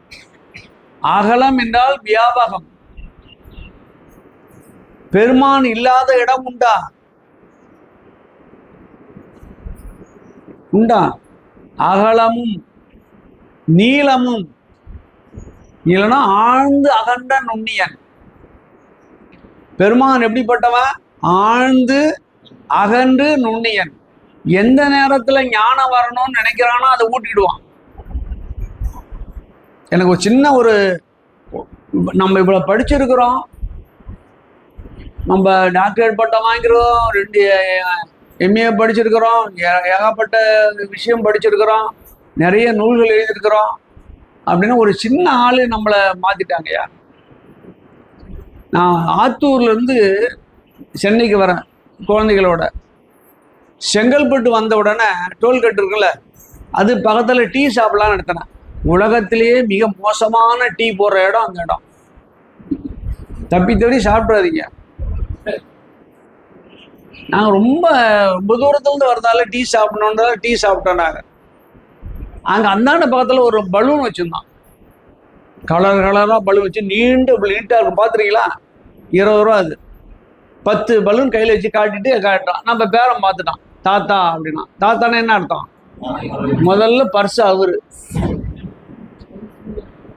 அகலம் என்றால் வியாபகம். பெருமான் இல்லாத இடம் உண்டா? உண்டா? அகலமும் நீளமும். இல்லைன்னா ஆழ்ந்து அகண்ட நுண்ணியன். பெருமான் எப்படிப்பட்டவன்? ஆழ்ந்து அகன்று நுண்ணியன். எந்த நேரத்துல ஞானம் வரணும்னு நினைக்கிறானோ அதை ஊட்டிடுவான். எனக்கு ஒரு சின்ன ஒரு, நம்ம இவ்வளவு படிச்சிருக்கிறோம், நம்ம டாக்டரேட் பட்டம் வாங்கிக்கிறோம், 2 MA படிச்சிருக்கிறோம், ஏகப்பட்ட விஷயம் படிச்சிருக்கிறோம், நிறைய நூல்கள் எழுதியிருக்கிறோம். அப்படின்னா ஒரு சின்ன ஆளு நம்மளை மாத்திட்டாங்கய்யா. நான் ஆத்தூர்ல இருந்து சென்னைக்கு வரேன் குழந்தைகளோட. செங்கல்பட்டு வந்த உடனே டோல்கேட் இருக்குல்ல, அது பக்கத்துல டீ ஷாப்லாம் நடத்தினேன். உலகத்திலேயே மிக மோசமான டீ போடுற இடம் அந்த இடம். தப்பி தப்பி சாப்பிடாதீங்க. நாங்க ரொம்ப தூரத்துல இருந்து வரதால டீ சாப்பிடணுன்றதால டீ சாப்பிட்டோம். நாங்க அங்க அந்தாண்ட பக்கத்துல ஒரு பலூன் வச்சிருந்தோம். கலர் கலரா பலூன் வச்சு நீட்டா இருக்கும். பாத்துறீங்களா? 20 ரூபா. அது 10 பலூன் கையில வச்சு காட்டிட்டு காட்டுறான். நம்ம பேரம் பார்த்துட்டான். தாத்தா அப்படின்னா. தாத்தானா என்ன அர்த்தம்? முதல்ல பர்ஸ் அவரு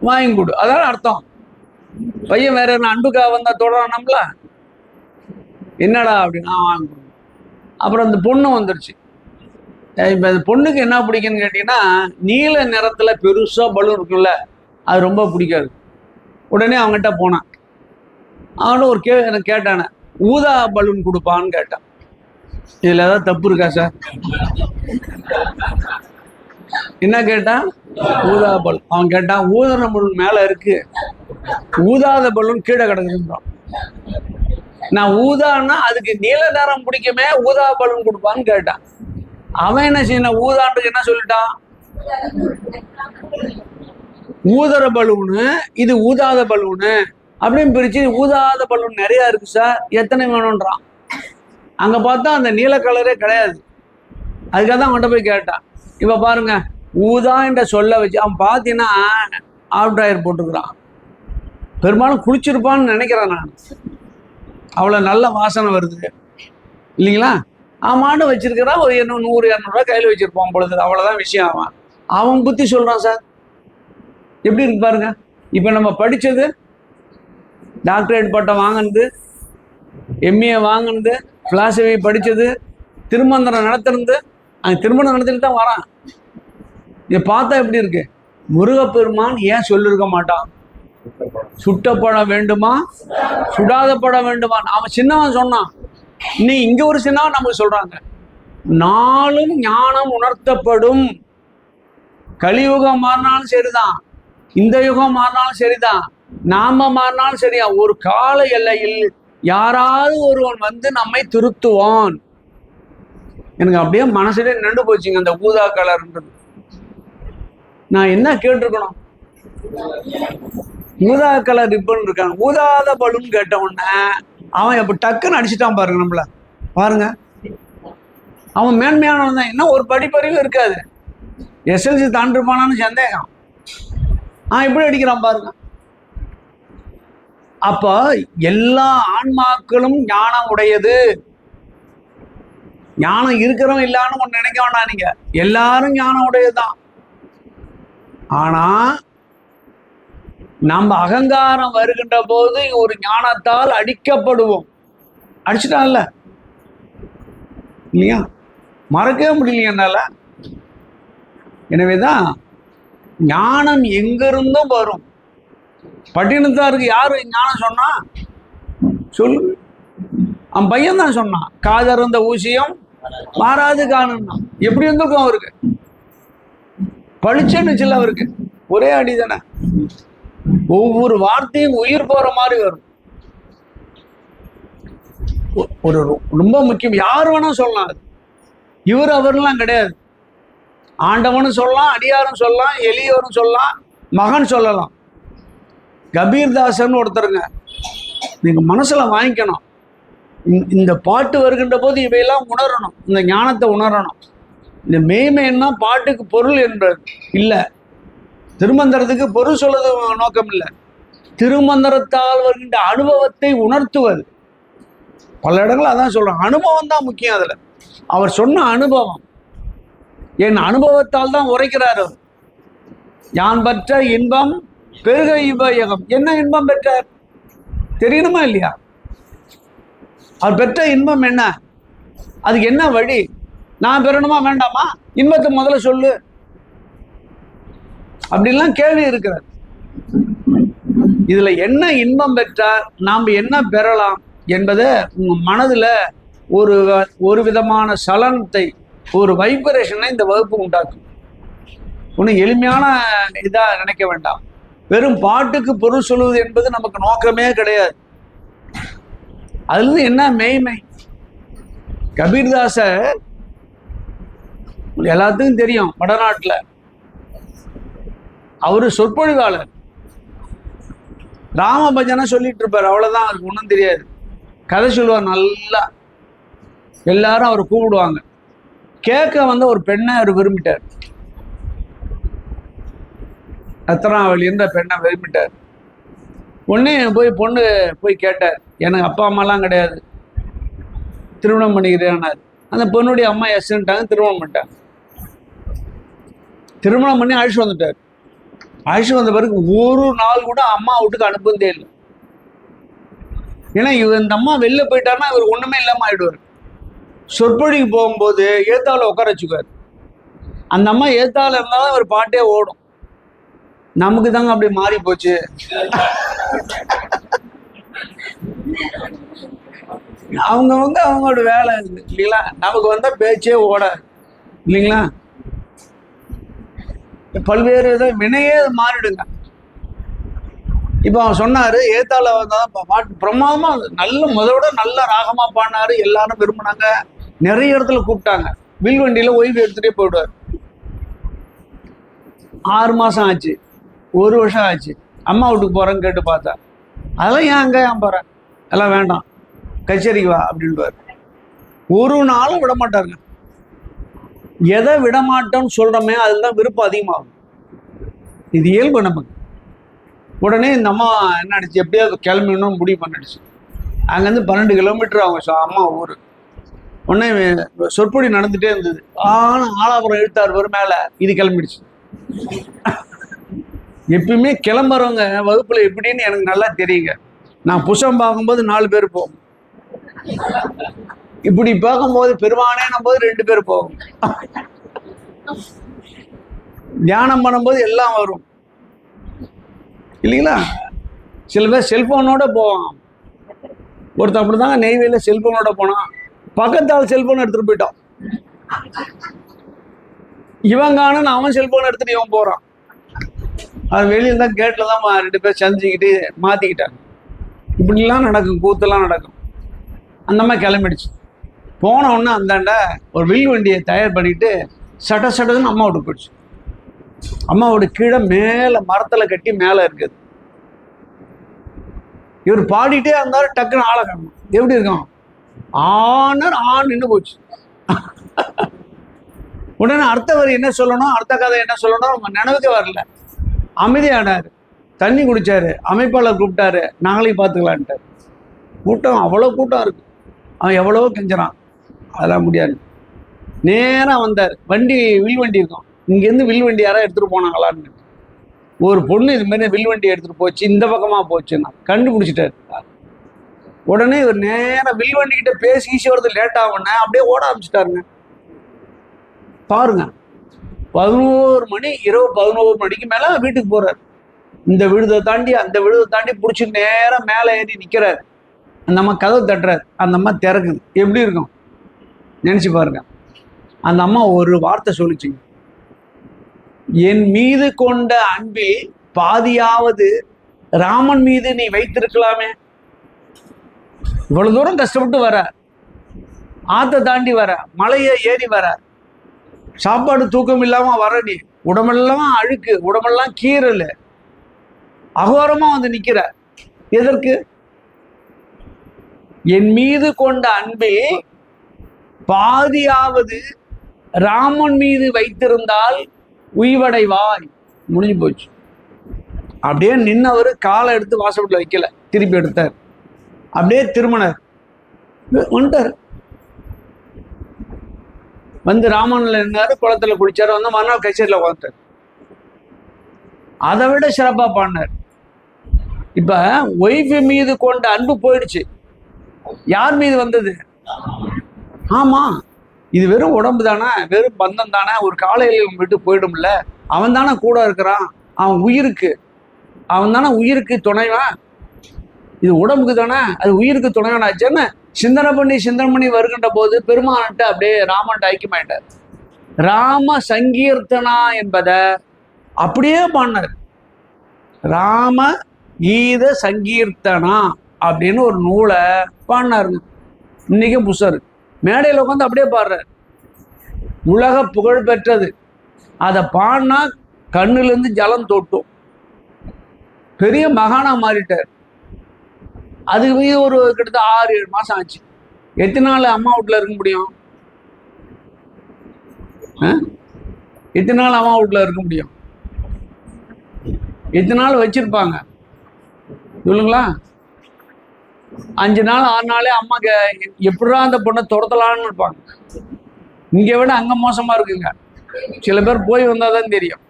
வாங்கி கொடு, அதான் அர்த்தம். பையன் வேற என்ன அன்புக்கா வந்தா தொடரான் நம்மள, என்னடா அப்படின்னா வாங்கி கொடு. அப்புறம் அந்த பொண்ணு வந்துருச்சு. இப்ப அந்த பொண்ணுக்கு என்ன பிடிக்குன்னு கேட்டீங்கன்னா, நீல நிறத்துல பெருசா பலூன் இருக்குல்ல, அது ரொம்ப பிடிக்காது. உடனே அவங்ககிட்ட போனான். அவனும் ஒரு எனக்கு கேட்டானே, ஊதா பலூன் கொடுப்பான்னு கேட்டான். இதுல ஏதாவது தப்பு இருக்கா சார்? என்ன கேட்டான்? ஊதா பலூன். அவன் கேட்டான், ஊதுற பலூன் மேல இருக்கு, ஊதாத பலூன் கீழே கிடக்குதுன்றான். நான் ஊதான்னா அதுக்கு நீல நிறம் பிடிக்குமே, ஊதா பலூன் கொடுப்பான்னு கேட்டான். அவன் என்ன செய்யணும், ஊதாண்டுக்கு என்ன சொல்லிட்டான்? ஊதற பலூனு, இது ஊதாத பலூனு அப்படின்னு பிரிச்சு, ஊதாத பலூன் நிறைய இருக்கு சார், எத்தனை வேணும்ன்றான். அங்க பார்த்தா அந்த நீல கலரே கிடையாது. அதுக்காக தான் அவன்கிட்ட போய் கேட்டான். இப்ப பாருங்க, ஊதா என்ற சொல்ல வச்சு அவன் பார்த்தீங்கன்னா ஆஃப்டர் போட்டுக்கிறான். பெரும்பாலும் குளிச்சிருப்பான்னு நினைக்கிறேன் நான். அவ்வளோ நல்ல வாசனை வருது இல்லைங்களா? ஆமாண்டு வச்சிருக்கிறா, ஒரு 100-200 கையில் வச்சிருப்பான் பொழுது, அவ்வளோதான் விஷயம். அவன் புத்தி சொல்கிறான் சார். எப்படி இருக்கு பாருங்க. இப்போ நம்ம படித்தது, டாக்டரேட் பட்டம் வாங்கினது, எம்ஏ வாங்கினது, பிலாசபி படித்தது, திருமந்திரம் நடத்துறது, அங்கே திருமணம் நடத்திட்டு தான் வரான். இதை பார்த்தா எப்படி இருக்கு? முருகப்பெருமான் ஏன் சொல்லியிருக்க மாட்டான்? சுட்டப்பட வேண்டுமா சுடாதப்பட வேண்டுமா? அவன் சின்னவன் சொன்னான். நீ இங்க ஒரு சின்னவன் நமக்கு சொல்றாங்க, நாளும் ஞானம் உணர்த்தப்படும். கலியுகம் மாறினாலும் சரிதான், இந்த யுகம் மாறினாலும் சரிதான், நாம மாறினாலும் சரியா, ஒரு கால எல்லையில் யாராவது ஒருவன் வந்து நம்மை திருத்துவான். எனக்கு அப்படியே மனசுல நின்று போச்சுங்க அந்த ஊதா கலர்ன்றது. நான் என்ன கேட்டிருக்கணும்? ஊதா கலர் ரிப்பன் இருக்காங்க, ஊதாத பலூன் கேட்ட உடனே அவன் எப்ப டக்குன்னு அடிச்சுட்டான் பாருங்க. நம்மள பாருங்க, அவன் மேன்மையானவன் தான். என்ன ஒரு படிப்பறிவு இருக்காது, எஸ்எல்சி தாண்டிருப்பானான்னு சந்தேகம். இப்படி அடிக்கிறான் பாருங்க. அப்ப எல்லா ஆன்மாக்களும் ஞானம் உடையது. ஞானம் இருக்கிறவன் இல்லான்னு ஒன்று நினைக்க வேண்டாம் நீங்க. எல்லாரும் ஞானம் உடையதுதான். ஆனா நம்ம அகங்காரம் வருகின்ற போது ஒரு ஞானத்தால் அடிக்கப்படுவோம். அடிச்சுட்டான்ல இல்லையா? மறக்கவே முடியலையா என்னால. எனவேதான் ஞானம் எங்கிருந்தும் வரும். பட்டினத்தாருக்கு யாரு ஞானம் சொன்னா? சொல்லு. அவன் பையன் தான் சொன்னான், காதறந்த ஊசியம் மாறாது காணும்னா. எப்படி இருந்திருக்கும் அவருக்கு? பளிச்சுன்னு சில அவருக்கு ஒரே அடி தானே. ஒவ்வொரு வார்த்தையும் உயிர் போற மாதிரி வரும். ஒரு ரொம்ப முக்கியம். யார் வேணா சொல்லலாம், இவர் அவர்லாம் கிடையாது. ஆண்டவனும் சொல்லலாம், அடியாரும் சொல்லலாம், எளியோரும் சொல்லலாம், மகன் சொல்லலாம். கபீர்தாசன் ஒருத்தருங்க, நீங்க மனசுல வாங்கிக்கணும். இந்த பாட்டு வருகின்ற போது இவையெல்லாம் உணரணும், இந்த ஞானத்தை உணரணும். இந்த மேய்மைன்னா பாட்டுக்கு பொருள் என்பது இல்லை, திருமந்திரத்துக்கு பொருள் சொல்வது நோக்கம் இல்லை, திருமந்திரத்தால் வருகின்ற அனுபவத்தை உணர்த்துவது. பல இடங்கள் அதான் சொல்றாங்க, அனுபவம் தான் முக்கியம். அதுல அவர் சொன்ன அனுபவம், என் அனுபவத்தால் தான் உரைக்கிறார் அவர். யான் பெற்ற இன்பம் பெருக இவ்வையகம். என்ன இன்பம் பெற்றார் தெரியணுமா இல்லையா? அவர் பெற்ற இன்பம் என்ன, அதுக்கு என்ன வழி? நான் பெறணுமா வேண்டாமா? இன்பத்தை முதல்ல சொல்லு. அப்படிலாம் கேள்வி இருக்கிறார். இதுல என்ன இன்பம் பெற்றார், நாம் என்ன பெறலாம் என்பதை உங்க மனதுல ஒரு விதமான சலனத்தை, ஒரு வைப்ரேஷனை இந்த வகுப்பு உண்டாக்கும். ஒன்றும் எளிமையான இதா நினைக்க வேண்டாம். வெறும் பாட்டுக்கு பொருள் சொல்லுவது என்பது நமக்கு நோக்கமே கிடையாது. அதுல என்ன மெய்மை? கபீர்தாசர் எல்லாத்துக்கும் தெரியும், வடநாட்டுல அவரு சொற்பொழிவாளர். ராமபஜனை சொல்லிட்டு இருப்பார், அவ்வளவுதான். அவருக்கு ஒன்றும் தெரியாது. கதை சொல்லுவார் நல்லா. எல்லாரும் அவரை கூப்பிடுவாங்க. கேட்க வந்த ஒரு பெண்ணை அவர் விரும்பிட்டார். ரத்னாவளி என்ற பெண்ணை விரும்பிட்டார். உடனே பொண்ணு போய் கேட்டார், எனக்கு அப்பா அம்மாலாம் கிடையாது, திருமணம் பண்ணிக்கிறேன்னார். அந்த பொண்ணுடைய அம்மா எஸ்ன்ட்டாங்க, திருமணம் பண்ணிட்டாங்க. திருமணம் பண்ணி அழைச்சி வந்துட்டார். அழைச்சி வந்த பிறகு ஒரு நாள் கூட அம்மா வீட்டுக்கு அனுப்புந்தே இல்லை. ஏன்னா இந்த அம்மா வெளில போயிட்டாருன்னா இவர் ஒண்ணுமே இல்லாம ஆயிடுவார். சொற்பொழிக்கு போகும்போது ஏத்தால உட்கார வச்சுக்குவார். அந்த அம்மா ஏத்தால இருந்தாலும் ஒரு பாட்டே ஓடும். நமக்கு தாங்க அப்படி மாறி போச்சு. அவங்களோட வேலை இல்லைங்களா? நமக்கு வந்தா பேச்சே ஓட இல்லைங்களா? பல்வேறு வினையே மாறிடுங்க. இப்ப அவன் சொன்னாரு, ஏத்தால வந்தாதான் பாட்டு பிரமாதமா நல்ல முதலோட நல்ல ராகமா பாடினாரு. எல்லாரும் விரும்பினாங்க. நிறைய இடத்துல கூப்பிட்டாங்க. வில்வண்டியில ஓய்வு எடுத்துட்டே போயிடுவார். 6 மாசம் ஆச்சு, 1 வருஷம் ஆச்சு. அம்மா வீட்டுக்கு போறேன்னு கேட்டு பார்த்தா, அதெல்லாம் ஏன் அங்க ஏன் போறேன், எல்லாம் வேண்டாம், கச்சேரிக்கு வா அப்படின்வார். ஒரு நாளும் விட மாட்டாருங்க. எதை விடமாட்டோம்னு சொல்றோமே அதுதான் விருப்பம் அதிகமாகும். இது இயல்பு நமக்கு. உடனே இந்த அம்மா என்ன ஆயிடுச்சு, எப்படியாவது கிளம்பிடணும்னு முடிவு பண்ணிடுச்சு. அங்கேருந்து 12 கிலோமீட்டர் அவங்க அம்மா ஊர். உடனே சொற்பொழி நடந்துகிட்டே இருந்தது. ஆனால் ஆலாபுரம் இழுத்தார் வரும் மேலே, இது கிளம்பிடுச்சு. எப்பயுமே கிளம்புறவங்க வகுப்புல எப்படின்னு எனக்கு நல்லா தெரியுங்க. நான் புஷம் பார்க்கும்போது 4 பேர் போகும், இப்படி பார்க்கும்போது பெருமானேன்னும் போது 2 பேர் போகும், தியானம் பண்ணும்போது எல்லாம் வரும் இல்லைங்களா. சில பேர் செல்போனோட போவான். ஒருத்தர் அப்படிதாங்க நெய்வேலியில் செல்போனோட போனான், பக்கத்தால் செல்போன் எடுத்துட்டு போயிட்டான். இவங்கானு அவன் செல்போன் எடுத்துட்டு இவன் போறான். அது வெளியில் தான் கேட்டில் தான் 2 பேர் சந்திச்சுக்கிட்டு மாற்றிக்கிட்டாங்க. இப்படிலாம் நடக்கும், கூத்தெல்லாம் நடக்கும். அந்த மாதிரி கிளம்பிடுச்சு. போன உடனே அந்தாண்ட ஒரு வில் வண்டியை தயார் பண்ணிட்டு சட்டன்னு அம்மா விட்டு போயிடுச்சு. அம்மாவோட கீழே மேலே மரத்தில் கட்டி மேலே இருக்குது. இவர் பாடிட்டே இருந்தாரு, டக்குன்னு ஆளை காணும். எப்படி இருக்கும், ஆன் நின்று போச்சு. உடனே அடுத்த வரி என்ன சொல்லணும், அடுத்த கதை என்ன சொல்லணும் அவங்க நினைவுக்கு வரல. அமைதியானார், தண்ணி குடிச்சாரு, அமைப்பாளர் கூப்பிட்டாரு, நாங்களையும் பார்த்துக்கலான்ட்டார். கூட்டம் அவ்வளோ கூட்டம் இருக்கு. அவன் எவ்வளவோ கெஞ்சிறான், அதெல்லாம் முடியாது. நேராக வந்தார். வண்டி வில் வண்டி இருக்கும், இங்கேருந்து வில் வண்டி யாராவது எடுத்துகிட்டு போனாங்களான்னு. ஒரு பொண்ணு இது மாதிரி வில் வண்டி எடுத்துகிட்டு போச்சு, இந்த பக்கமாக போச்சுன்னா கண்டுபிடிச்சிட்டாரு. உடனே இவர் நேராக வில் வண்டிக்கிட்ட பேசி ஈஸியாக லேட் ஆகுன்னு அப்படியே ஓட ஆரம்பிச்சிட்டாருங்க. பாருங்க, 11 மணி, இரவு 11 மணிக்கு மேலே வீட்டுக்கு போகிறார். இந்த விழுதை தாண்டி அந்த விழுதை தாண்டி பிடிச்சி நேராக மேலே ஏறி நிற்கிறார். அந்த அம்மா கதவு தட்டுறாரு, அந்த அம்மா திறக்குது. எப்படி இருக்கும் நினச்சி பாருங்க. அந்த அம்மா ஒரு வார்த்தை சொல்லிச்சுங்க, என் மீது கொண்ட அன்பில் பாதியாவது ராமன் மீது நீ வைத்திருக்கலாமே. இவ்வளவு தூரம் கஷ்டப்பட்டு வர, ஆத்தை தாண்டி வர, மலையை ஏறி வர, சாப்பாடு தூக்கம் இல்லாம வர, நீ உடம்பெல்லாம் அழுக்கு, உடம்பெல்லாம் கீறல், அகோரமா வந்து நிக்கிற. எதற்கு? என் மீது கொண்ட அன்பில் பாதியாவது ராமன் மீது வைத்திருந்தால் உய்வடைவாய். முடிஞ்சு போச்சு. அப்படியே நின்னவர் காலை எடுத்து வாசப்பட்டில் வைக்கல, திருப்பி எடுத்தார். அப்படியே திருமணர் வந்துட்டார். வந்து ராமன்ல இருந்தாரு, குளத்துல குளிச்சாரு, வந்து மறுநாள் கச்சேரியில் உட்காந்துட்டார். அதை விட சிறப்பா பாடினார். இப்ப ஒய்ஃப் மீது கொண்ட அன்பு போயிடுச்சு. யார் மீது வந்தது? ஆமா, இது வெறும் உடம்பு தானே, வெறும் பந்தம் தானே, ஒரு காலையில விட்டு போயிடும்ல. அவன் தானே கூட இருக்கிறான், அவன் உயிருக்கு, அவன் தானே உயிருக்கு துணைவன். இது உடம்புக்கு தானே, அது உயிருக்கு துணைவன் ஆச்சுன்னு சிந்தனை பண்ணி வருகின்ற போது பெருமான்ட்டு அப்படியே ராமன் ஐக்கியமாயிட்டார். ராம சங்கீர்த்தனா என்பதை அப்படியே பாடினார். ராம கீத சங்கீர்த்தனா அப்படின்னு ஒரு நூலை பாடினாருங்க. இன்னைக்கும் புஷர் மேடையில் உட்காந்து அப்படியே பாடுறார். உலக புகழ் பெற்றது. அதை பாடினா கண்ணுலேருந்து ஜலம் தொட்டும். பெரிய மகானா மாறிட்டார். அதுக்கு ஒரு கிட்டத்தட்ட 6-7 மாசம் ஆச்சு. எத்தனை நாள் அம்மா வீட்டில் இருக்க முடியும்? எத்தனை நாள் அம்மா வீட்டில் இருக்க முடியும்? எத்தனை நாள் வச்சிருப்பாங்க சொல்லுங்களா? 5 நாள் 6 நாளே அம்மா எப்படிதான் அந்த பொண்ணை துரத்தலான்னு இருப்பாங்க. இங்கே விட அங்க மோசமா இருக்குங்க. சில பேர் போய் வந்தாதான் தெரியும்.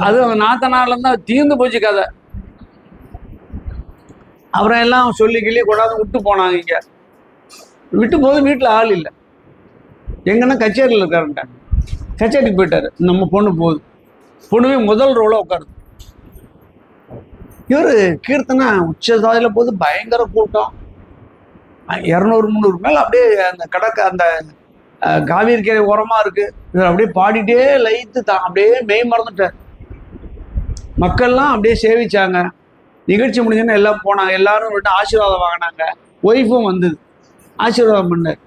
அது அவங்க நாத்தனார்ல இருந்தா தீர்ந்து போச்சு கதை. அப்புறம் எல்லாம் சொல்லி கிள்ளி கொண்டாந்து விட்டு போனாங்க. இங்க விட்டு போது வீட்டுல ஆள் இல்லை. எங்கன்னா கச்சேரியில் இருக்காருன்ட்டாங்க. கச்சேரிக்கு போயிட்டாரு. நம்ம பொண்ணு போகுது. பொண்ணுவே முதல் ரோல உட்காருது. இவரு கீர்த்தனை உச்சதாயில போது பயங்கர கூட்டம். 200-300 மேல அப்படியே அந்த கடற்க அந்த காவேரி கரை ஓரமா இருக்கு. இவர் அப்படியே பாடிட்டே லைத்து தான் அப்படியே மெய் மறந்துட்டார். மக்கள்லாம் அப்படியே சேவிச்சாங்க. நிகழ்ச்சி முடிஞ்சோன்னு எல்லாம் போனாங்க. எல்லாரும் விட்டு ஆசீர்வாதம் வாங்கினாங்க. ஒய்ஃபும் வந்தது, ஆசீர்வாதம் பண்ணார்.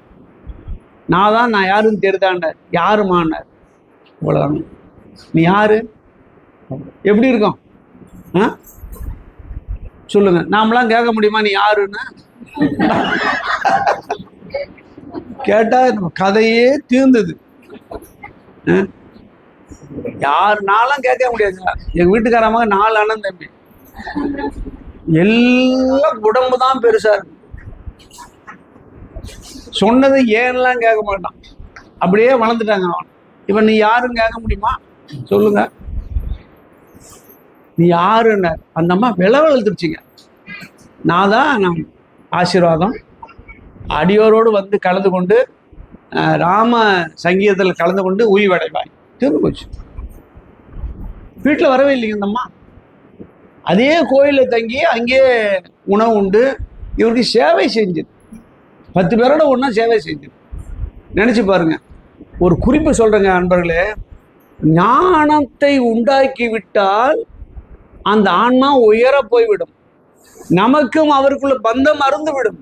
நான் யாருன்னு தெரிந்தாண்டார். யாருமான்னார். இவ்வளவுதான். நீ யாரு? எப்படி இருக்கும் சொல்லுங்க. நாமெல்லாம் கேட்க முடியுமா நீ யாருன்னு? கேட்டா கதையே தீர்ந்தது. யாருனாலும் கேட்க முடியாதுங்க. எங்க வீட்டுக்காரமாக 4 அண்ணன் தம்பி, எல்லாம் உடம்பு தான் பெருசா இருக்கு. சொன்னது ஏன்லாம் கேட்க மாட்டான், அப்படியே வளர்ந்துட்டாங்க அவன். இப்ப நீ யாரும் கேட்க முடியுமா சொல்லுங்க? நீ யாருன்னு அந்த அம்மா வளர்த்துருச்சுங்க. நான் தான் ஆசீர்வாதம் அடியோரோடு வந்து கலந்து கொண்டு ராம சங்கீதத்தில் கலந்து கொண்டு உய்வடைவாய். தீர்ந்து போச்சு. வீட்டில் வரவே இல்லைங்க அந்த அம்மா. அதே கோயிலில் தங்கி அங்கேயே உணவு உண்டு, இவருக்கு சேவை செஞ்சது. 10 பேரோட ஒன்றா சேவை செஞ்சது. நினச்சி பாருங்க. ஒரு குறிப்பு சொல்கிறேங்க அன்பர்களே, ஞானத்தை உண்டாக்கி விட்டால் அந்த ஆன்மா உயர போய்விடும். நமக்கும் அவருக்குள்ள பந்தம் அருந்து விடும்.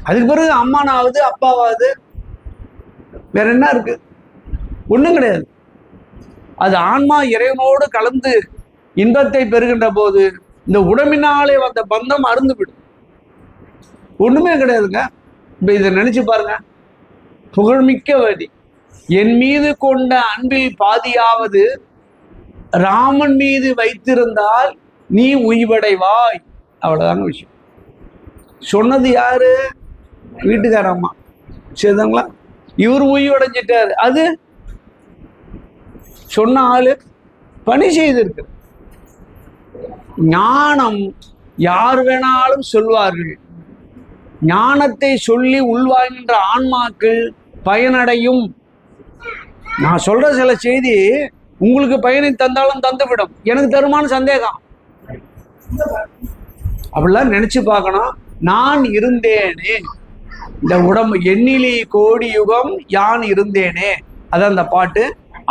அதுக்கு பிறகு அம்மானாவது அப்பாவாவது வேற என்ன இருக்கு? ஒன்றும் கிடையாது. அது ஆன்மா இறைவனோடு கலந்து இன்பத்தை பெறுகின்ற போது இந்த உடம்பினாலே வந்த பந்தம் அருந்து விடும். ஒண்ணுமே கிடையாதுங்க. இப்ப இதை நினைச்சு பாருங்க. புகழ்மிக்க வழி, என் மீது கொண்ட அன்பில் பாதியாவது ராமன் மீது வைத்திருந்தால் நீ உய்வடைவாய். அவ்வளவுதாங்க விஷயம். சொன்னது யாரு? வீட்டுக்கார அம்மா. சரிங்களா? இவர் உய்வடைஞ்சிட்டாரு. அது சொன்ன ஆளு பணி செய்திருக்கு. ஞானம் யார் வேணாலும் சொல்வார்கள். ஞானத்தை சொல்லி உள்வாங்கின்ற ஆன்மாக்கள் பயனடையும். நான் சொல்ற சில செய்தி உங்களுக்கு பயனை தந்தாலும் தந்துவிடும். எனக்கு தருமான சந்தேகம். அப்படிலாம் நினைச்சு பார்க்கணும். நான் இருந்தேனே, இந்த உடம்பு எண்ணிலி கோடி யுகம் யான் இருந்தேனே, அதான் அந்த பாட்டு.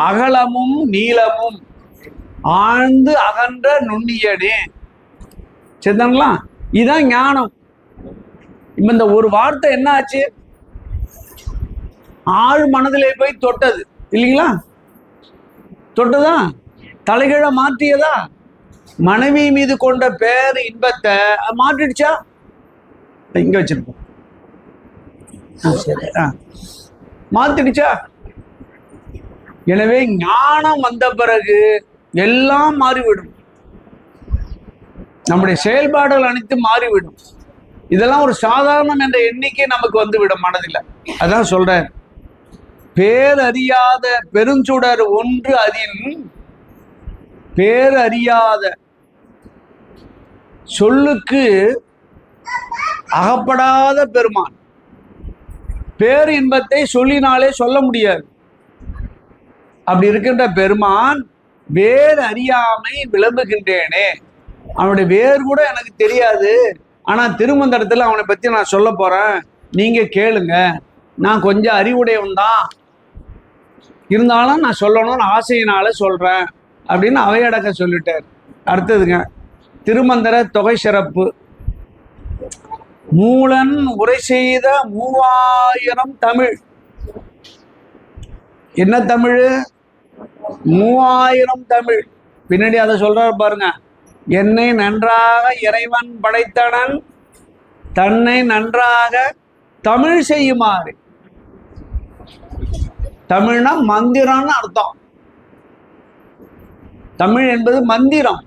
அகலமும் நீளமும் ஆழ்ந்து அகன்ற நுண்ணியனே. சரிதாங்களா? இதுதான் ஞானம். இப்ப இந்த ஒரு வார்த்தை என்ன ஆச்சு? ஆழ் மனதிலே போய் தொட்டது இல்லைங்களா? தொட்டதா? தலைகீழ மாற்றியதா? மனைவி மீது கொண்ட பேர் இன்பத்தை மாற்றிடுச்சா? இங்க வச்சிருப்போம். சரி, மாத்திடுச்சா? எனவே ஞானம் வந்த பிறகு எல்லாம் மாறிவிடும். நம்முடைய செயல்பாடுகள் அனைத்தும் மாறிவிடும். இதெல்லாம் ஒரு சாதாரணம் என்ற எண்ணிக்கை நமக்கு வந்துவிடும் மனதில். அதான் சொல்றேன், பேரறியாத பெருஞ்சுடர் ஒன்று அதின் பேரறியாத சொல்லுக்கு அகப்படாத பெருமான். பேர் இன்பத்தை சொல்லினாலே சொல்ல முடியாது. அப்படி இருக்கின்ற பெருமான் வேறு அறியாமை விளம்புகின்றேனே, அவனுடைய வேர் கூட எனக்கு தெரியாது. ஆனா திருமந்திரத்துல அவனை பத்தி நான் சொல்ல போறேன், நீங்க கேளுங்க. நான் கொஞ்சம் அறிவுடையவன் தான், இருந்தாலும் நான் சொல்லணும்னு ஆசையினால சொல்றேன் அப்படின்னு அவையடக்க சொல்லிட்டார். அடுத்ததுங்க திருமந்திர தொகை சிறப்பு. மூலன் உரை செய்த 3000 தமிழ். என்ன தமிழ்? 3000 தமிழ். பின்னாடி அதை சொல்றாரு பாருங்க. என்னை நன்றாக இறைவன் படைத்தனன் தன்னை நன்றாக தமிழ் செய்யுமாறு. தமிழ்னா மந்திரம்னு அர்த்தம். தமிழ் என்பது மந்திரம்.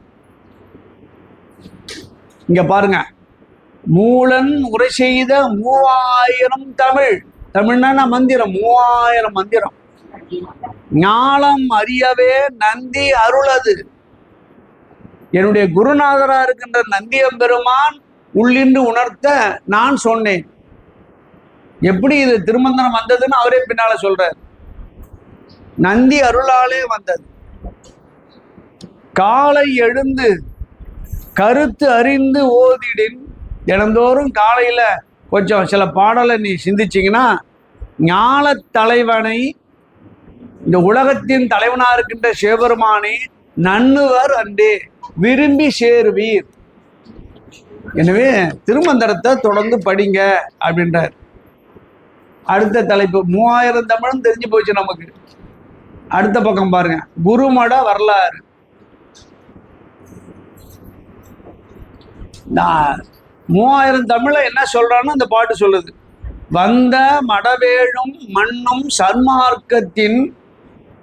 இங்க பாருங்க, மூலன் உரை செய்த 3000 தமிழ். தமிழ்னா மந்திரம், 3000 மந்திரம். ஞானம் அறியவே நந்தி அருளது. என்னுடைய குருநாதரா இருக்கின்ற நந்தியம்பெருமான் உள்ளின்று உணர்த்த நான் சொன்னேன். எப்படி இது திருமந்திரம் வந்ததுன்னு அவரே பின்னால சொல்றார். நந்தி அருளாலே வந்தது. காலை எழுந்து கருத்து அறிந்து ஓதிடின். தினந்தோறும் காலையில கொஞ்சம் சில பாடலை நீ சிந்திச்சிங்கன்னா ஞான தலைவனை, இந்த உலகத்தின் தலைவனா இருக்கின்ற சிவபெருமானை நன்னுவர் அன்றே விரும்பி சேருவீர். எனவே திருமந்திரத்தை தொடர்ந்து படிங்க அப்படின்றார். அடுத்த தலைப்பு 3000 தமிழும் தெரிஞ்சு போச்சு நமக்கு. அடுத்த பக்கம் பாருங்க, குருமட வரலாறு. 3000 தமிழ என்ன சொல்றான்னு அந்த பாட்டு சொல்லுது. வந்த மடவேழும் மண்ணும் சன்மார்க்கத்தின்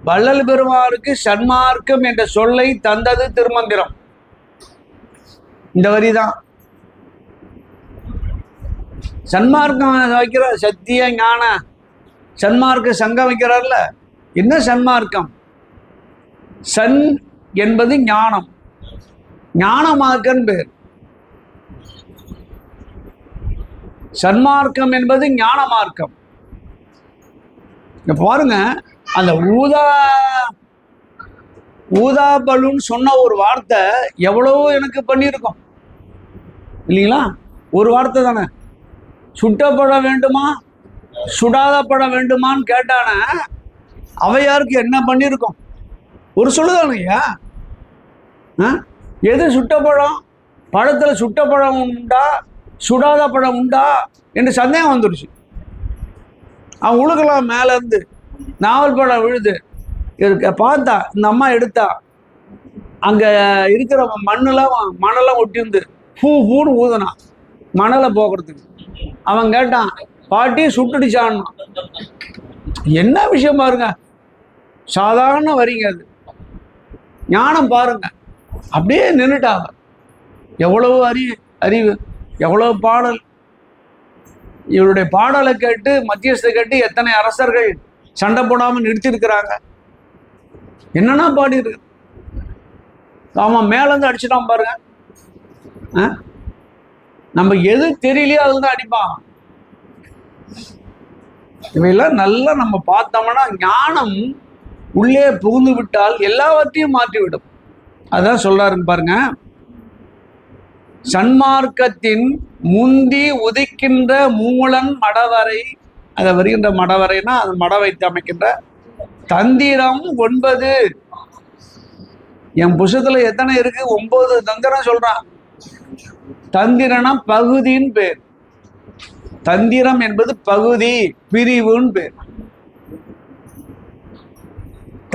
வள்ளல் பெருமாருக்கு சன்மார்க்கம் என்ற சொல்லை தந்தது திருமந்திரம். இந்த வரிதான். சன்மார்க்கம் வைக்கிற சத்திய ஞான சன்மார்க்க சங்கம் வைக்கிறார்ல. என்ன சன்மார்க்கம்? சன் என்பது ஞானம், ஞானமார்க்கன் பேர். சன்மார்க்கம் என்பது ஞான மார்க்கம். பாருங்க, அந்த ஊதா பலூன் சொன்ன ஒரு வார்த்தை எவ்வளவோ எனக்கு பண்ணியிருக்கோம் இல்லைங்களா? ஒரு வார்த்தை தானே. சுட்டப்பட வேண்டுமா சுடாத பட வேண்டுமான்னு கேட்டான அவையாருக்கு என்ன பண்ணியிருக்கோம்? ஒரு சொல்லுதானையா. எது சுட்டப்பழம்? பழத்துல சுட்டப்பழம் உண்டா சுடாத பழம் உண்டா என்று சந்தேகம் வந்துடுச்சு. அவன் உழுகலாம் மேல இருந்து நாவல் பழம் விழுது பார்த்தா இந்த அம்மா எடுத்தா அங்க இருக்கிற மணலாம் ஒட்டிருந்து பூன்னு ஊதுனா மணலை போக்குறதுக்கு. அவன் கேட்டான், பாட்டி சுட்டுடிச்சான். என்ன விஷயம் பாருங்க, சாதாரண வரிங்க அது. ஞானம் பாருங்க, அப்படியே நின்றுட்டாங்க. எவ்வளவு அறிவு, எவ்வளவு பாடல். இவருடைய பாடலை கேட்டு மத்தியஸ்தை கேட்டு எத்தனை அரசர்கள் சண்டை போடாமல் நிறுத்திருக்கிறாங்க. என்னன்னா பாடி இருக்கு. அவன் மேலேருந்து அடிச்சுட்டான் பாருங்க. நம்ம எது தெரியலையோ அதுதான் அடிப்பான். இவையெல்லாம் நல்லா நம்ம பார்த்தோம்னா ஞானம் உள்ளே புகுந்து விட்டால் எல்லாவற்றையும் மாற்றிவிடும். அதான் சொல்றாருன்னு பாருங்க. சன்மார்க்கத்தின் முந்தி உதிக்கின்ற மூலன் மடவரை, அதை வருகின்ற மடவரைனா அது மட வைத்து அமைக்கின்ற தந்திரம் 9. என் புஷத்துல எத்தனை இருக்கு? 9 தந்திரம் சொல்றான். தந்திரனா பகுதின்னு பேர். தந்திரம் என்பது பகுதி, பிரிவுன்னு பேர்.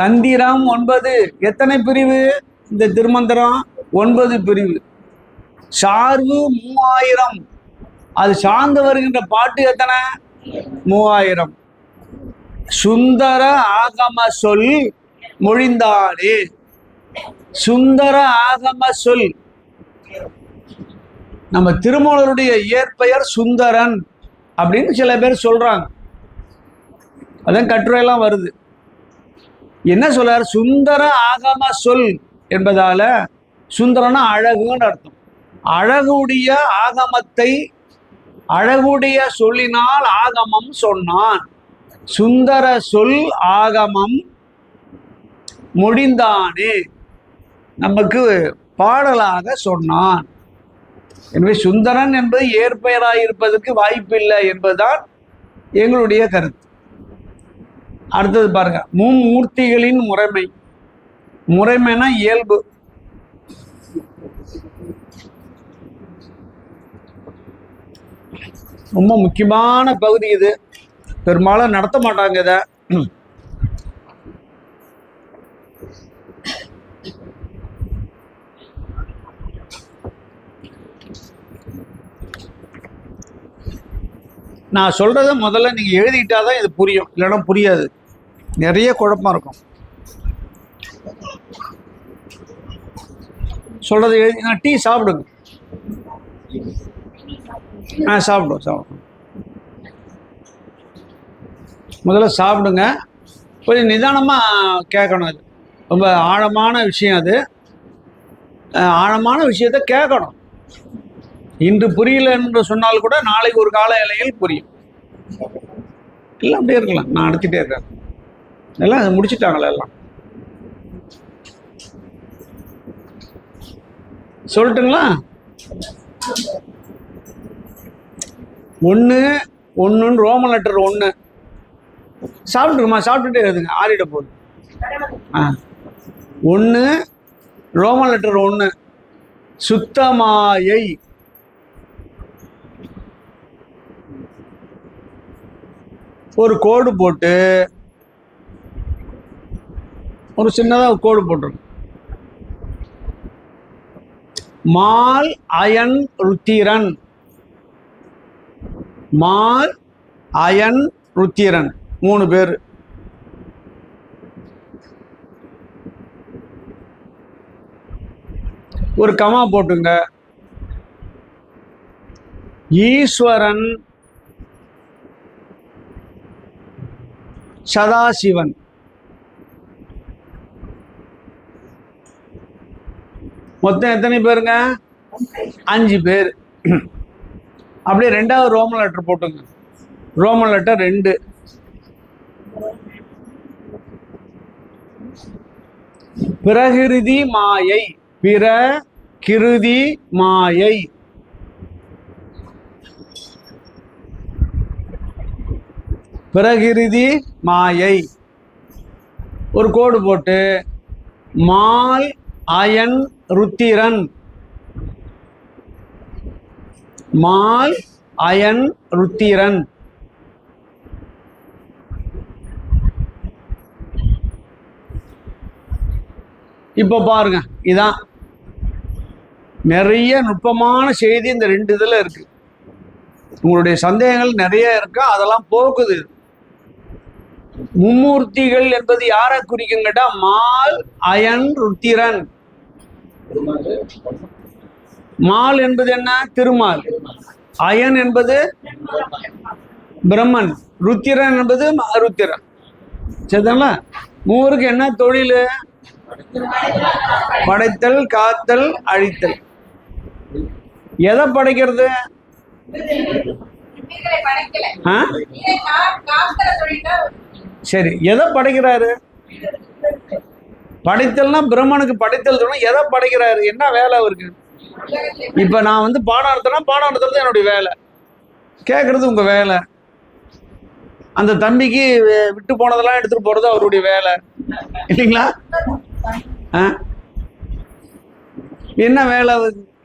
தந்திரம் 9. எத்தனை பிரிவு இந்த திருமந்திரம்? 9 பிரிவு. சார்பு 3000. அது சார்ந்து வருகின்ற பாட்டு எத்தனை? 3000. சுந்தர ஆகம சொல் மொழிந்தானே. சுந்தர ஆகம சொல். நம்ம திருமூலருடைய இயற்பெயர் சுந்தரன் அப்படின்னு சில பேர் சொல்றாங்க. அதான் கட்டுரையெல்லாம் வருது. என்ன சொல்றார்? சுந்தர ஆகம சொல் என்பதால சுந்தரனா அழகுன்னு அர்த்தம். அழகுடைய ஆகமத்தை அழகுடைய சொல்லினால் ஆகமம் சொன்னான். சுந்தர சொல் ஆகமம் முடிந்தானே, நமக்கு பாடலாக சொன்னான். எனவே சுந்தரன் என்பது ஏற்பெயராயிருப்பதற்கு வாய்ப்பில்லை என்பதுதான் எங்களுடைய கருத்து. அடுத்தது பாருங்க, மும்மூர்த்திகளின் முறைமை. முறைமைனா இயல்பு. ரொம்ப முக்கியமான பகுதி இது. பெரும்பாலும் நடத்த மாட்டாங்க இதை. நான் சொல்றத முதல்ல நீங்க எழுதிட்டாதான் இது புரியும், இல்லைன்னா புரியாது. நிறைய குழப்பம் இருக்கும். சொல்றது எழுதி. டீ சாப்பிடுங்க. சாப்பிடும். முதல்ல சாப்பிடுங்க. கொஞ்சம் நிதானமாக கேட்கணும். அது ரொம்ப ஆழமான விஷயம். அது ஆழமான விஷயத்த கேட்கணும். இன்று புரியல என்று சொன்னால் கூட நாளைக்கு ஒரு கால இலையில் புரியும். எல்லாம் அப்படியே இருக்கலாம். நான் நடத்திட்டே இருக்கேன். எல்லாம் முடிச்சுட்டாங்களே எல்லாம். சொல்லட்டுங்களா? 1 ரோமன் லெட்டர் 1. சாப்பிட்டுருமா? சாப்பிட்டுட்டே இருக்குங்க, ஆறிட போகுது. 1 ரோமன் லெட்டர் 1 சுத்தமாயை. ஒரு கோடு போட்டு ஒரு சின்னதாக கோடு போட்டுருங்க. மால் அயன் ருத்திரன். மால் அயன் ருத்திரன் 3 பேர். ஒரு கமா போட்டுங்க. ஈஸ்வரன் சதாசிவன். மொத்தம் எத்தனை பேருங்க? 5 பேர். அப்படியே 2வது ரோமன் லெட்டர் போட்டுங்க. Roman letter 2. பிரகிருதி மாயை. பிரகிருதி மாயை. பிரகிருதி மாயை. ஒரு கோடு போட்டு மால் அயன் ருத்திரன். மால் அயன் ருத்திரன். இப்போ பாருங்க, இதான் நிறைய நுட்பமான செய்தி இந்த 2 இதில் இருக்கு. உங்களுடைய சந்தேகங்கள் நிறைய இருக்கு, அதெல்லாம் போக்குது. மும்மூர்த்திகள் என்பது யாரை குறிக்கும் கேட்டா மால் அயன் ருத்திரன். மால் என்பது என்ன? திருமால். அயன் என்பது பிரம்மன். ருத்திரன் என்பது ருத்திரன். சரிங்களா? மூவருக்கு என்ன தொழில்? படைத்தல், காத்தல், அழித்தல். எதை படைக்கிறது? சரி, எதை படைக்கிறாரு? படைத்தல்னா பிரம்மனுக்கு படைத்தல் சொல்லணும். எதை படைக்கிறாரு? என்ன வேலை அவருக்கு? இப்ப நான் வந்து பாடம் நடத்துறது என்னுடைய வேலை, கேட்கறது உங்க வேலை. அந்த தம்பிக்கு விட்டு போனதெல்லாம் எடுத்துட்டு போறது அவருடைய வேலை இல்லைங்களா? என்ன வேலை?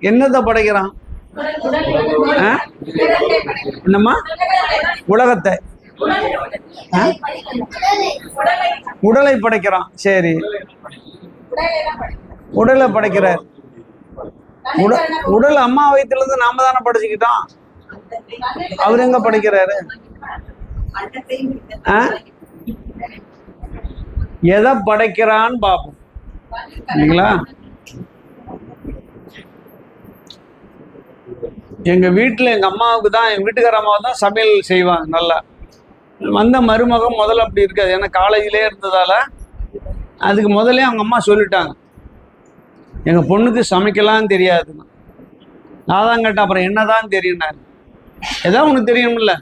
என்னத்தை படைக்கிறான்? என்னம்மா? உலகத்தை, உடலை படைக்கிறான். சரி, உடலை படைக்கிறார். உடல் அம்மா வயிற்றுல இருந்து நாம தானே படைச்சுக்கிட்டோம். அவர் எங்க படைக்கிறாரு? எதை படைக்கிறான்னு பாப்போம் இல்லைங்களா? எங்க வீட்டுல எங்க அம்மாவுக்கு தான், எங்க வீட்டுக்கார அம்மாவை தான் சமையல் செய்வாங்க நல்லா. வந்த மருமகம் முதல்ல அப்படி இருக்காது. ஏன்னா காலேஜிலே இருந்ததால அதுக்கு முதல்ல அவங்க அம்மா சொல்லிட்டாங்க, எங்க பொண்ணுக்கு சமைக்கலாம் தெரியாதுன்னு. நான் தான் கேட்டேன், அப்புறம் என்னதான் தெரியும்? ஏதாவது உனக்கு தெரியும்ல.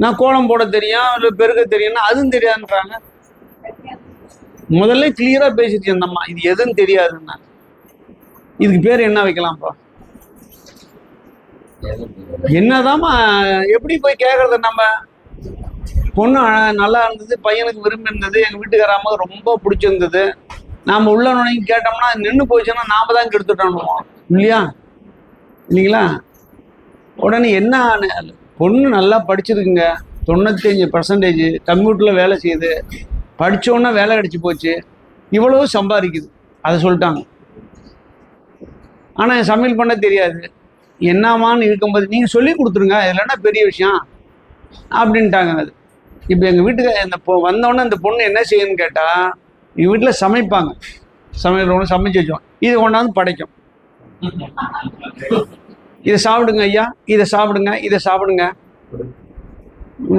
நான் கோலம் போட தெரியும், இல்லை பெருக்க தெரியும்னா அதுவும் தெரியாதுன்றாங்க. முதல்ல கிளியரா பேசிட்டு அந்த அம்மா, இது எதுன்னு தெரியாதுன்னா இதுக்கு பேர் என்ன வைக்கலாம்ப்பா? என்னதாம்மா? எப்படி போய் கேட்கறது? நம்ம பொண்ணு நல்லா இருந்தது, பையனுக்கு விரும்பி இருந்தது, எங்க வீட்டுக்கார அம்மா ரொம்ப பிடிச்சிருந்தது. நாம உள்ள நுழைஞ்சு கேட்டோம்னா நின்று போச்சுன்னா நாம தான் கெடுத்துட்டோம் இல்லையா? இல்லைங்களா? உடனே என்ன, பொண்ணு நல்லா படிச்சிருக்குங்க, 95% கம்ப்யூட்டர்ல வேலை செய்யுது, படிச்சோன்னா வேலை கிடைச்சி போச்சு, இவ்வளவு சம்பாதிக்குது, அதை சொல்லிட்டாங்க. ஆனா சமையல் பண்ண தெரியாது. என்னமான்னு இருக்கும்போது நீங்க சொல்லி கொடுத்துருங்க, இல்லைன்னா பெரிய விஷயம் அப்படின்ட்டாங்க. அது இப்போ எங்க வீட்டுக்கு இந்த வந்தோடனே இந்த பொண்ணு என்ன செய்யணும்னு கேட்டா, எங்க வீட்டில் சமைப்பாங்க, சமையல் ஒன்று சமைச்சு வச்சோம், இது கொண்டாந்து படைக்கும். இதை சாப்பிடுங்க ஐயா, இதை சாப்பிடுங்க, இதை சாப்பிடுங்க.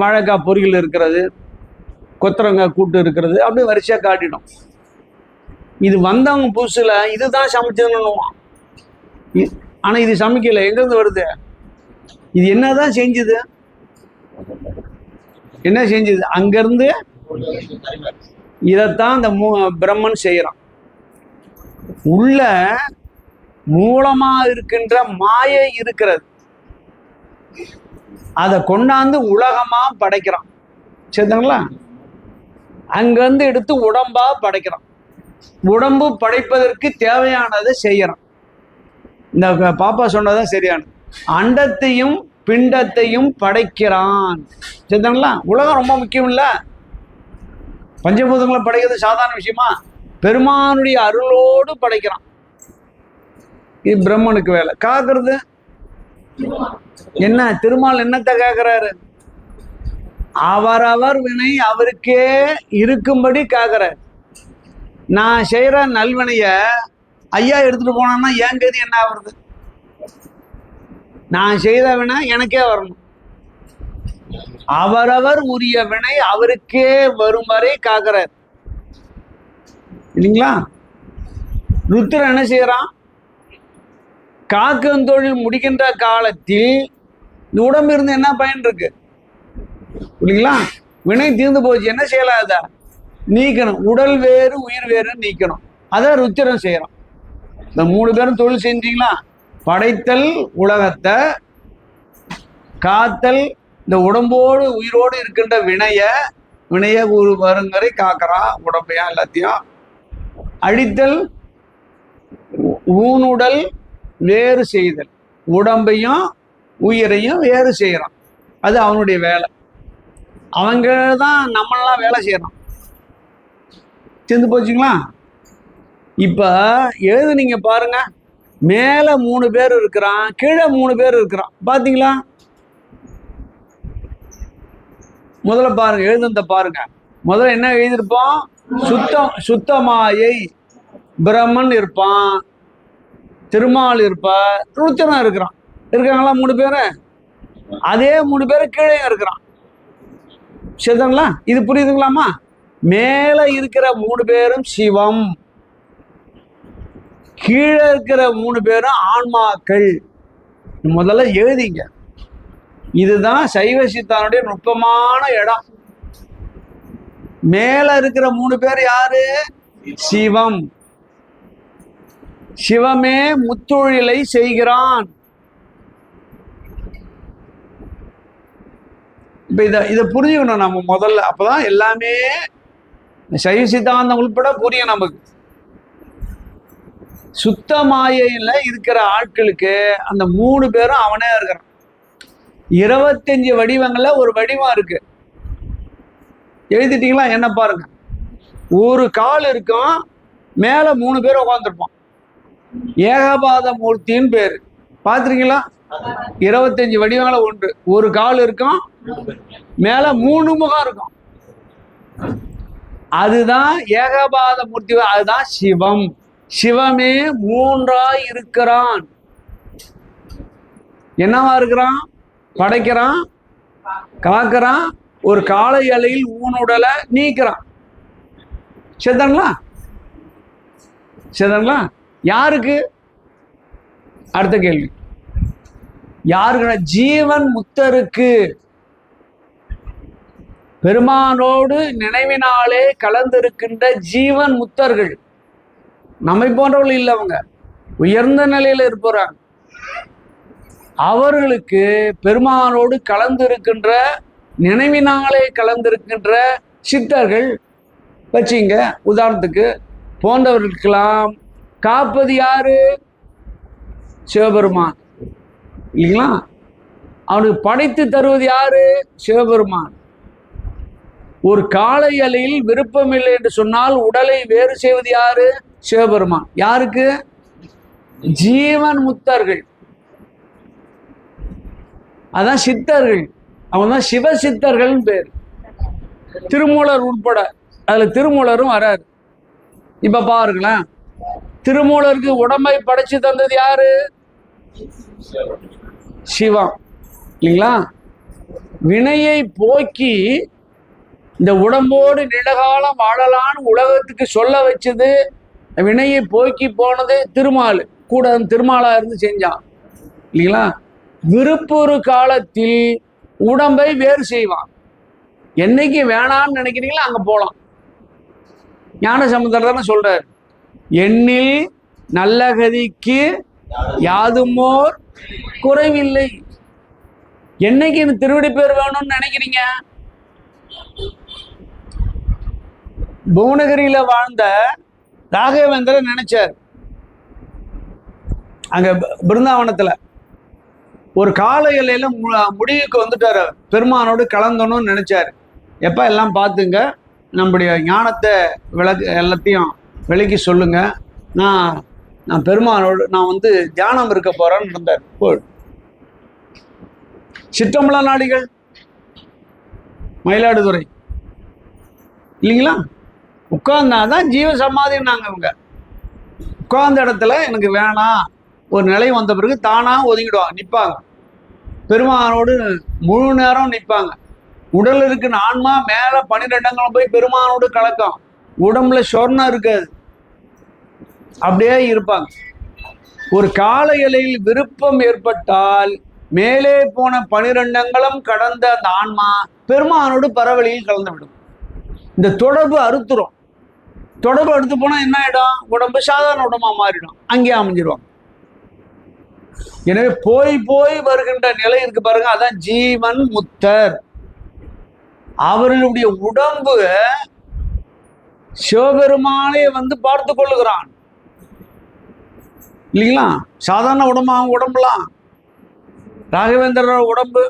வாழைக்காய் பொரியல் இருக்கிறது, கொத்தரங்காய் கூட்டு இருக்கிறது, அப்படியே வரிசையா காட்டிடும். இது வந்தவங்க புதுசுல இதுதான் சமைச்சதுன்னு. ஆனா இது சமைக்கல, எங்கிருந்து வருது? இது என்னதான் செஞ்சுது? என்ன செஞ்சது? அங்கிருந்து இதைத்தான் இந்த பிரம்மன் செய்யறான். உள்ள மூலமா இருக்கின்ற மாயை இருக்கிறது, அதை கொண்டாந்து உலகமா படைக்கிறான். சரிங்களா? அங்கிருந்து எடுத்து உடம்பா படைக்கிறான். உடம்பு படைப்பதற்கு தேவையானதை செய்யறான். இந்த பாப்பா சொன்னதான் சரியானது. அண்டத்தையும் பிண்டத்தையும் படைக்கிறான். சரிங்களா? உலகம் ரொம்ப முக்கியம் இல்ல? பஞ்சபூதங்களை படைக்கிறது சாதாரண விஷயமா? பெருமானுடைய அருளோடு படைக்கிறான். இது பிரம்மனுக்கு வேலை. காக்குறது என்ன? திருமால் என்னத்தை காக்குறாரு? அவரவர் வினை அவருக்கே இருக்கும்படி காக்குறாரு. நான் செய்யற நல்வினைய ஐயா எடுத்துட்டு போனான்னா என் கதி என்ன ஆகுறது? நான் செய்த வினை எனக்கே வரணும். அவரவர் உரிய வினை அவருக்கே வரும் வரை காக்கிறார் இல்லைங்களா? ருத்ரன் என்ன செய்யறான்? காக்கும் தொழில் முடிக்கின்ற காலத்தில் இந்த உடம்பு இருந்து என்ன பயன் இருக்கு இல்லைங்களா? வினை தீர்ந்து போச்சு, என்ன செய்யலாம்? அதை நீக்கணும். உடல் வேறு உயிர் வேறுன்னு நீக்கணும். அதான் ருத்திரன் செய்யறான். இந்த 3 பேரும் தொழில் செஞ்சீங்களா? படைத்தல் உலகத்தை, காத்தல் இந்த உடம்போடு உயிரோடு இருக்கின்ற வினைய ஒரு வருங்கரை காக்கிறான். உடம்பையா எல்லாத்தையும் அழித்தல், ஊனுடல் வேறு செய்தல், உடம்பையும் உயிரையும் வேறு செய்யறான். அது அவனுடைய வேலை. அவங்க தான் நம்மளாம் வேலை செய்யறோம். சேர்ந்து போச்சுங்களா? இப்ப எழுதுனீங்க பாருங்க. மேல 3 பேர் இருக்கிறான், கீழே 3 பேர் இருக்கிறான். பாத்தீங்களா? முதல்ல பாருங்க, எழுதுந்த பாருங்க. முதல்ல என்ன எழுதியிருப்போம்? சுத்தமாயை பிரம்மன் இருப்பான், திருமால் இருப்பா, ருத்திரன் இருக்கிறான். இருக்காங்களா 3 பேரு? அதே 3 பேரு கீழே இருக்கிறான். சரிங்களா? இது புரியுதுங்களாமா? மேல இருக்கிற 3 பேரும் சிவம், கீழே இருக்கிற 3 பேரும் ஆன்மாக்கள். முதல்ல எழுதிங்க. இதுதான் சைவ சித்தானுடைய நுட்பமான இடம். மேல இருக்கிற 3 பேர் யாரு? சிவம். சிவமே முத்தொழிலை செய்கிறான். இப்ப இதை புரிஞ்சுக்கணும் நம்ம முதல்ல. அப்பதான் எல்லாமே சைவ சித்தாந்தம் உள்பட புரியும் நமக்கு. சுத்த மாயையில இருக்கிற ஆட்களுக்கு அந்த 3 பேரும் அவனே இருக்கிறான். 25 வடிவங்கள்ல ஒரு வடிவம் இருக்கு. எழுதிட்டீங்களா? என்ன பாருங்க. ஒரு கால் இருக்கும், மேல 3 பேர் உட்காந்துருப்பான். ஏகபாத மூர்த்தின்னு பேரு. பாத்துருக்கீங்களா? 25 வடிவங்கள ஒன்று. ஒரு கால் இருக்கும், மேல 3 முகம் இருக்கும். அதுதான் ஏகபாத மூர்த்தி. அதுதான் சிவம். சிவமே 3ஆய் இருக்கிறான். என்னவா இருக்கிறான்? படைக்கிறான், காக்கிறான், ஒரு காலை அலையில் ஊனுடலை நீக்கிறான். சரிங்களா? சரிங்களா? யாருக்கு? அடுத்த கேள்வி யாருக்கு? ஜீவன் முத்தருக்கு. பெருமானோடு நினைவினாலே கலந்திருக்கின்ற ஜீவன் முத்தர்கள். நம்மை போன்றவர்கள் இல்லை, அவங்க உயர்ந்த நிலையில இருப்பாங்க. அவர்களுக்கு பெருமானோடு கலந்திருக்கின்ற, நினைவினாலே கலந்திருக்கின்ற சித்தர்கள் வச்சிங்க. உதாரணத்துக்கு போன்றவர்களுக்கெல்லாம் காப்பது யாரு? சிவபெருமான் இல்லைங்களா? அவனுக்கு படைத்து தருவது யாரு? சிவபெருமான். ஒரு காலை அலையில் விருப்பம் இல்லை என்று சொன்னால் உடலை வேறு செய்வது யாரு? சிவபெருமான். யாருக்கு? ஜீவன் முத்தர்கள். அதான் சித்தர்கள். அவங்க தான் சிவ சித்தர்கள் பேர். திருமூலர் உட்பட அதுல திருமூலரும் வராரு. இப்ப பாருங்களேன், திருமூலருக்கு உடம்பை படைச்சு தந்தது யாரு? சிவம் இல்லைங்களா? வினையை போக்கி இந்த உடம்போடு நிலகாலம் வாழலான்னு உலகத்துக்கு சொல்ல வச்சது, வினையை போக்கி போனது திருமால். கூட திருமாலா இருந்து செஞ்சான் இல்லைங்களா? விருப்பொரு காலத்தில் உடம்பை வேறு செய்வான். என்னைக்கு வேணான்னு நினைக்கிறீங்களோ அங்க போலாம். ஞான சமுத்திரம் தானே சொல்றாரு, எண்ணில் நல்ல கதிக்கு யாதுமோர் குறைவில்லை. என்னைக்கு இந்த திருவடி பேர் வேணும்னு நினைக்கிறீங்க? புவனகிரியில வாழ்ந்த ராகவேந்திரன் நினைச்சார். அங்க பிருந்தாவனத்துல ஒரு கால எல்லையில முடிவுக்கு வந்துட்டாரு. பெருமானோடு கலந்தணும்னு நினைச்சாரு. எப்ப எல்லாம் பார்த்துங்க, நம்முடைய ஞானத்தை எல்லாத்தையும் விலக்கி சொல்லுங்க, நான் பெருமானோடு நான் தியானம் இருக்க போறேன்னு இருந்தார். சிற்றம்பல நாடிகள் மயிலாடுதுறை இல்லைங்களா? உட்கார்ந்தாதான் ஜீவ சமாதின்னாங்க அவங்க. உட்கார்ந்த இடத்துல எனக்கு வேணாம் ஒரு நிலை வந்த பிறகு தானா ஒதுங்கிடுவாங்க, நிற்பாங்க. பெருமானோடு முழு நேரம் நிற்பாங்க. உடல் இருக்குன்னு ஆன்மா மேல 12 அங்கம் போய் பெருமானோடு கலக்கம், உடம்புல சொர்ணம் இருக்காது, அப்படியே இருப்பாங்க. ஒரு கால எல்லையில் விருப்பம் ஏற்பட்டால் மேலே போன 12 அங்கலம் கடந்த அந்த ஆன்மா பெருமானோடு பரவழியில் கலந்து விடும். இந்த தொடர்பு அறுத்துரும். தொடர்பு எடுத்து போனா என்ன ஆயிடும், உடம்பு சாதாரண உடம்பா மாறிடும், அங்கேயே அமைஞ்சிருவாங்க. எனவே போய் போய் வருகின்ற நிலை இருக்கு பாருங்க, அதான் ஜீவன் முத்தர். அவர்களுடைய உடம்பு சிவபெருமானே வந்து பார்த்து கொள்ளுகிறான் இல்லைங்களா. சாதாரண உடம்பு, அவங்க உடம்புலாம் ராகவேந்திரர் உடம்பு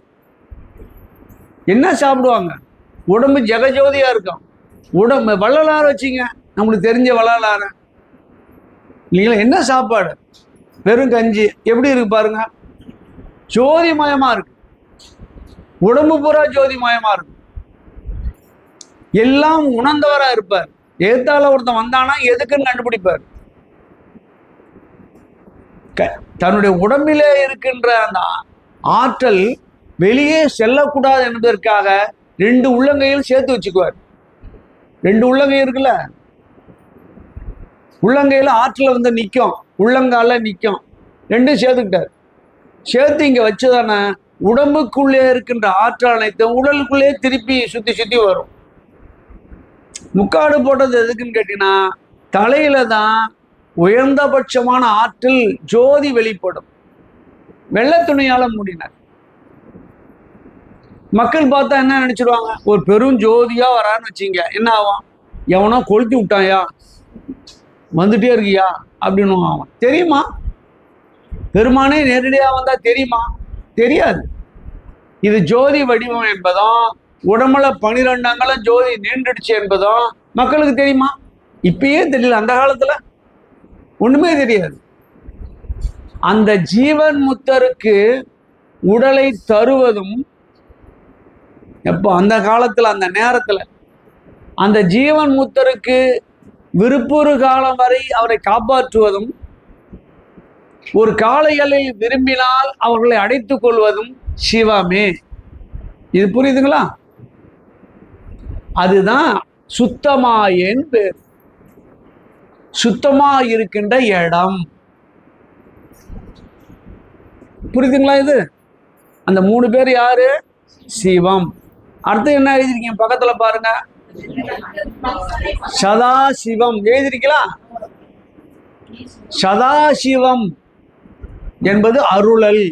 என்ன சாப்பிடுவாங்க, உடம்பு ஜெகஜோதியா இருக்கும். உடம்பு வள்ளலார் வச்சிங்க, நம்மளுக்கு தெரிஞ்ச வள்ளலார் இல்லைங்களா. என்ன சாப்பாடு, வெறும் கஞ்சி, எப்படி இருக்கு பாருங்க, ஜோதிமயமா இருக்கு. உடம்பு பூரா ஜோதிமயமா இருக்கு. எல்லாம் உணர்ந்தவரா இருப்பார். எதிர்த்தால ஒருத்தன் வந்தானா எதுக்குன்னு கண்டுபிடிப்பார். தன்னுடைய உடம்பிலே இருக்கின்ற அந்த ஆற்றல் வெளியே செல்லக்கூடாது என்பதற்காக 2 உள்ளங்கையில் சேர்த்து வச்சுக்குவார். 2 உள்ளங்கை இருக்குல்ல, உள்ளங்கையில ஆற்றல வந்து நிற்கும், உள்ளங்கால நிற்கும், 2 சேர்த்துக்கிட்டார். சேர்த்து இங்க வச்சுதானே உடம்புக்குள்ளே இருக்கின்ற ஆற்றல் அனைத்தும் உடலுக்குள்ளே திருப்பி சுத்தி சுத்தி வரும். முக்காடு போட்டது எதுக்குன்னு கேட்டீங்கன்னா, தலையில தான் உயர்ந்தபட்சமான ஆற்றல் ஜோதி வெளிப்படும். வெள்ளை துணியால மூடினார். மக்கள் பார்த்தா என்ன நினைச்சிருவாங்க, ஒரு பெரும் ஜோதியா வரான்னு வச்சிங்க, என்ன ஆகும், எவனோ கொளுத்தி விட்டாயா, வந்துட்டே இருக்கியா அப்படின்னு ஆகும். தெரியுமா, பெருமானே நேரடியா வந்தா தெரியுமா, தெரியாது. இது ஜோதி வடிவம் என்பதும் உடம்புல 12 அங்கலம் ஜோதி நீண்டுடுச்சு என்பதும் மக்களுக்கு தெரியுமா, இப்பயே தெரியல. அந்த காலத்துல ஒண்ணுமே தெரியாது. அந்த ஜீவன் முத்தருக்கு உடலை தருவதும் எப்போ, அந்த காலத்துல அந்த நேரத்துல அந்த ஜீவன் முத்தருக்கு விருப்புறு காலம் வரை அவரை காப்பாற்றுவதும், ஒரு கால எல்லையில் விரும்பினால் அவர்களை அடைத்துக் கொள்வதும் சிவமே. இது புரியுதுங்களா. அதுதான் சுத்தமாயேன் பேர். சுத்தமா இருக்கின்ற இடம், புரியுதுங்களா. இது அந்த 3 பேர் யாரு, சிவம். அடுத்து என்ன எழுதிருக்கீங்க பக்கத்துல பாருங்க, சதாசிவம் எழுதிருக்கலாம். சதாசிவம் என்பது அருளல்.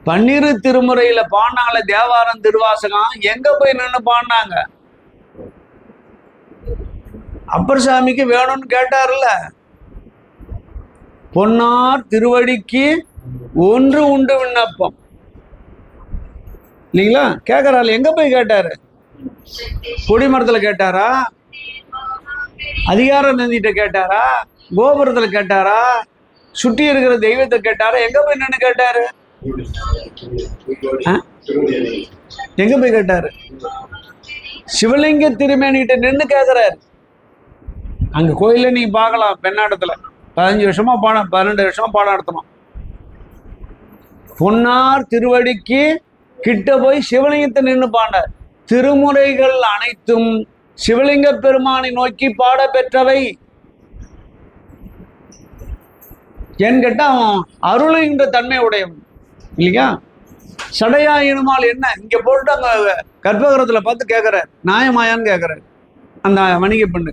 பன்னிரு திருமுறையில பாடினாங்களே தேவாரம் திருவாசகம், எங்க போய் நின்று பாடினாங்க, அப்பர் சாமிக்கு வேணும்னு கேட்டார்ல, பொன்னார் திருவடிக்கு ஒன்று உண்டு விண்ணப்பம் இல்லைங்களா. கேட்கறாரு, எங்க போய் கேட்டாரு, கொடிமரத்துல கேட்டாரா, அதிகார நந்திட்ட கேட்டாரா, கோபுரத்துல கேட்டாரா, சுற்றி இருக்கிற தெய்வத்தை கேட்டாரா, எங்க போய் நின்று கேட்டாரு, எங்க போய் கேட்டாரு, சிவலிங்க திருமேனிட்ட நின்று கேட்கிறாரு. அங்க கோயில நீங்க பார்க்கலாம், பெண்ணாடத்துல 15 வருஷமா பாடம், 12 வருஷமா பாடம் நடத்தணும். பொன்னார் திருவடிக்கு கிட்ட போய் சிவலிங்கத்தை நின்று பாட. திருமுறைகள் அனைத்தும் சிவலிங்க பெருமானை நோக்கி பாட பெற்றவை. ஏன்னு கேட்டா அவன் அருளுகின்ற தன்மை உடையவன் இல்லையா. சடையாயினுமால் என்ன இங்க போட்டு அங்க கர்ப்பகிரகத்துல பார்த்து கேட்கிறார், நியாயமாயான்னு கேட்கிறார் அந்த வணிக பெண்ணு,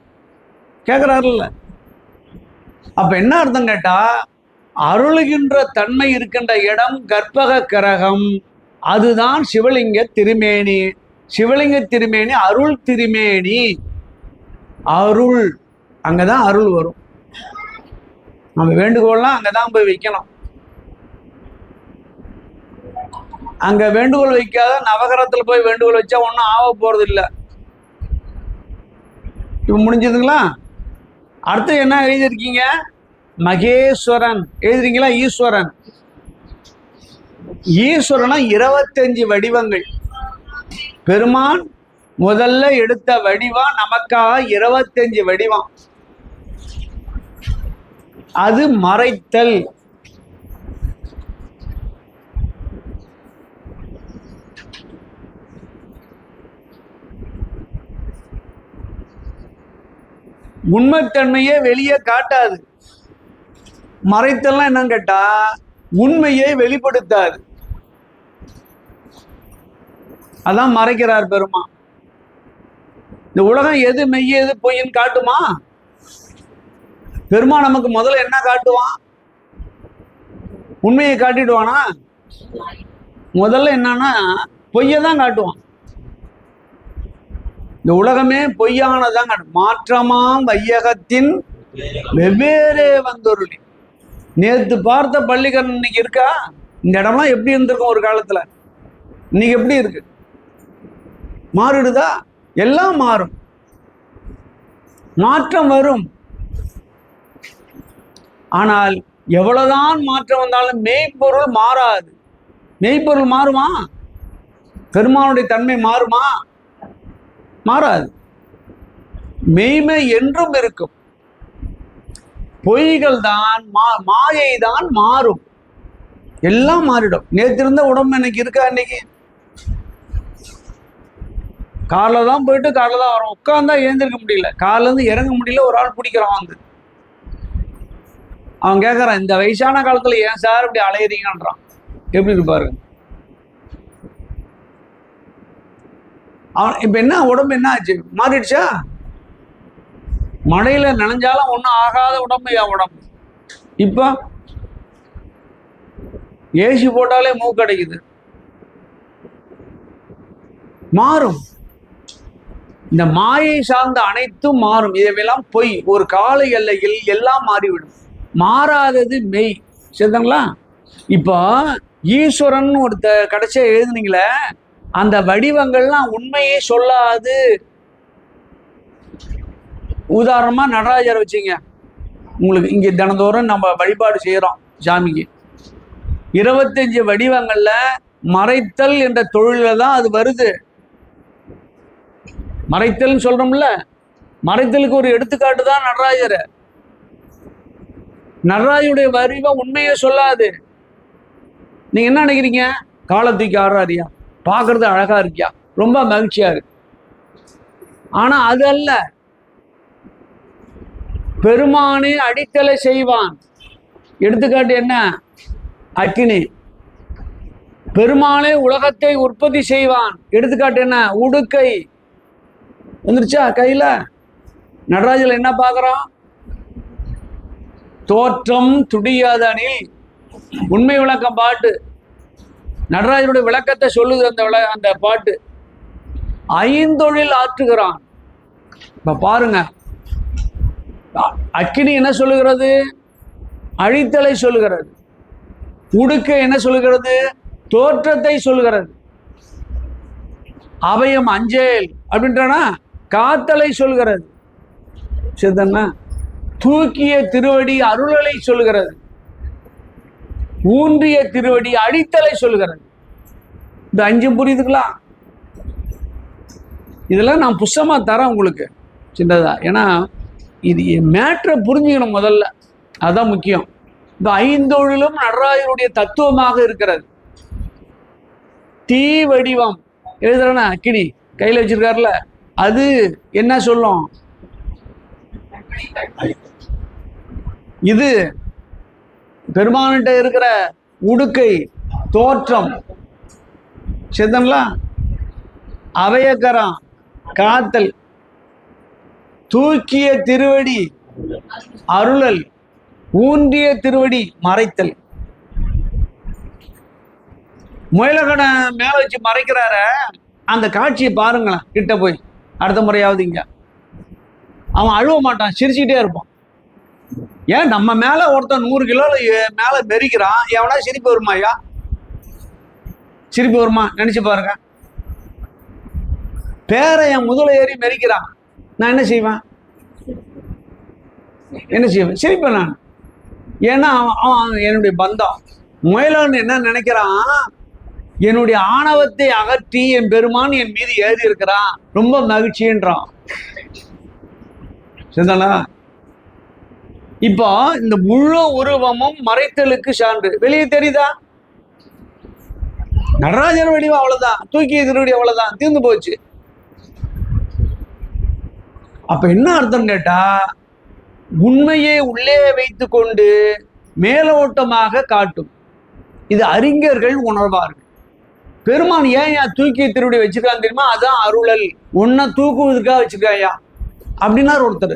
கேட்கிறாருல்ல. அப்ப என்ன அர்த்தம் கேட்டா, அருளுகின்ற தன்மை இருக்கின்ற இடம் கர்ப்பக கிரகம், அதுதான் சிவலிங்க திருமேனி. சிவலிங்க திருமேனி அருள் திருமேனி. அருள் அங்கதான் அருள் வரும். நம்ம வேண்டுகோள்லாம் அங்கதான் போய் வைக்கணும். அங்க வேண்டுகோள் வைக்காத நவகரத்துல போய் வேண்டுகோள் வச்சா ஒன்றும் ஆக போறது இல்லை. இப்ப முடிஞ்சதுங்களா. அடுத்து என்ன எழுதியிருக்கீங்க, மகேஸ்வரன் எழுதுறீங்களா. ஈஸ்வரன், ஈஸ்வரனா 25 வடிவங்கள். பெருமான் முதல்ல எடுத்த வடிவம் நமக்காக 25 வடிவம். அது மறைத்தல். உண்மைத்தன்மையை வெளியே காட்டாது. மறைத்தல்லாம் என்னன்னு கேட்டா உண்மையை வெளிப்படுத்தாது. அதான் மறைக்கிறார் பெருமான். இந்த உலகம் எது மெய்ய எது பொய்ன்னு காட்டுமா? பெருமான் நமக்கு முதல்ல என்ன காட்டுவான்? உண்மையை காட்டிடுவானா? முதல்ல என்னன்னா பொய்யை தான் காட்டுவான். இந்த உலகமே பொய்யானதான் காட்டும். மாற்றமாம் வையகத்தின் வெவ்வேறே வந்தொருளி. நேற்று பார்த்த பள்ளிக்கரண் இன்னைக்கு இருக்கா? இந்த இடம்லாம் எப்படி இருந்திருக்கும் ஒரு காலத்துல, இன்னைக்கு எப்படி இருக்கு? மாறிடுதா? எல்லாம் மாறும், மாற்றம் வரும். ஆனால் எவ்வளவுதான் மாற்றம் வந்தாலும் மெய்ப்பொருள் மாறாது. மெய்ப்பொருள் மாறுமா? பெருமானுடைய தன்மை மாறுமா? மாறாது. மெய்மை என்றும் இருக்கும். பொய்கள் தான் மாயை தான் மாறும். எல்லாம் மாறிடும். நேற்று இருந்த உடம்பு இன்னைக்கு இருக்கா? இன்னைக்கு காரில் தான் போயிட்டு காரில் தான் வரும். உட்காந்தா எழுந்திருக்க முடியல, கார்ல இருந்து இறங்க முடியல. ஒரு ஆள் பிடிக்கிறான் வந்து, அவன் கேட்கறான், இந்த வயசான காலத்துல ஏன் சார் இப்படி அலையறீங்கன்றான். எப்படி இருப்பாரு அவன்? இப்ப என்ன உடம்பு என்ன ஆச்சு? மாறிடுச்சா? மழையில நனைஞ்சாலும் ஒன்றும் ஆகாத உடம்பு என் உடம்பு. இப்ப ஏசி போட்டாலே மூக்கடைக்குது. மாறும். இந்த மாயை சார்ந்த அனைத்தும் மாறும். இதையெல்லாம் பொய். ஒரு கால எல்லையில் எல்லாம் மாறிவிடும். மாறாதது மெய். சரிங்களா? இப்போ ஈஸ்வரன் ஒருத்த கடைசியா எழுதுனீங்களே, அந்த வடிவங்கள்லாம் உண்மையே சொல்லாது. உதாரணமா நடராஜர் வச்சுங்க. உங்களுக்கு இங்க தினந்தோறும் நம்ம வழிபாடு செய்யறோம் சாமிக்கு. 25 வடிவங்கள்ல மறைத்தல் என்ற தொழில தான் அது வருது. மறைத்தல் சொல்றோம்ல, மறைத்தலுக்கு ஒரு எடுத்துக்காட்டு தான் நடராஜர். நடராஜருடைய வடிவம் உண்மையே சொல்லாது. நீங்க என்ன நினைக்கிறீங்க? காலத்துக்கு ஆடுறாரியா, பார்க்கறது அழகா இருக்கியா, ரொம்ப மகிழ்ச்சியா இருக்கு. ஆனா அது அல்ல. பெருமானே அடித்தலை செய்வான். எடுத்துக்காட்டு என்ன? அக்கினி. பெருமானே உலகத்தை உற்பத்தி செய்வான். எடுத்துக்காட்டு என்ன? உடுக்கை. வந்துருச்சா கையில? நடராஜில் என்ன பார்க்குறோம்? தோற்றம் துடியாதனில். உண்மை விளக்கம் பாட்டு. நடராஜனுடைய விளக்கத்தை சொல்லுது அந்த பாட்டு. ஐந்தொழில் ஆற்றுகிறான். இப்ப பாருங்க, அக்கினி என்ன சொல்லுகிறது? அழித்தலை சொல்லுகிறது. உடுக்கை என்ன சொல்லுகிறது? தோற்றத்தை சொல்லுகிறது. அபயம் அஞ்சேல் அப்படின்றனா காத்தலை சொல்கிறது. சரிதானா? தூக்கிய திருவடி அருளலை சொல்லுகிறது. ஊன்றிய திருவடி அடித்தலை சொல்லுகிறது. இந்த 5 புரியுதுங்களா? இதெல்லாம் நான் புஸ்தமா தரேன் உங்களுக்கு சின்னதா. ஏன்னா இது மேட்ரை புரிஞ்சுக்கணும் முதல்ல, அதான் முக்கியம். இந்த 5 நடராஜருடைய தத்துவமாக இருக்கிறது. தீ வடிவம் எழுதுறனா அக்கினி கையில் வச்சிருக்காருல, அது என்ன சொல்லும்? இது பெருமான்கிட்ட இருக்கிற உடுக்கை தோற்றம். சரிங்களா? அவையக்கரம் காத்தல், தூக்கிய திருவடி அருளல், ஊன்றிய திருவடி மறைத்தல். முயலகனை மேல வச்சு மறைக்கிறார, அந்த காட்சியை பாருங்களேன் கிட்ட போய். அடுத்த முறையாவது இங்க அவன் அழுவ மாட்டான், சிரிச்சுக்கிட்டே இருப்பான். ஏன் நம்ம மேல ஒருத்தன் 100 கிலோ மேல மெரிக்கிறான், எவனா சிரிப்பு வருமாயா? சிரிப்பு வருமா? நினைச்சு பாருங்க. பேரை என் முதல ஏறி மெரிக்கிறான், நான் என்ன செய்வேன்? என்ன செய்வேன்? சிரிப்பேன் நான். ஏன்னா அவன் என்னுடைய பந்தம். முயலன் என்ன நினைக்கிறான்? என்னுடைய ஆணவத்தை அகற்றி என் பெருமான் என் மீது ஏறி இருக்கிறான், ரொம்ப மகிழ்ச்சின்றான். சரிதானா? இப்போ இந்த முழு உருவமும் மறைத்தலுக்கு சான்று. வெளியே தெரியுதா? நடராஜர் வடிவம் அவ்வளவுதான், தூக்கிய திருவடி அவ்வளவுதான், தீர்ந்து போச்சு. அப்ப என்ன அர்த்தம் கேட்டா, உண்மையை உள்ளே வைத்து கொண்டு மேலோட்டமாக காட்டும். இது அறிஞர்கள் உணர்வார்கள். பெருமான் ஏன் தூக்கிய திருவடி வச்சிருக்கான் தெரியுமா? அதான் அருளல், உன்னை தூக்குவதற்காக வச்சிருக்காயா அப்படின்னாரு ஒருத்தர்.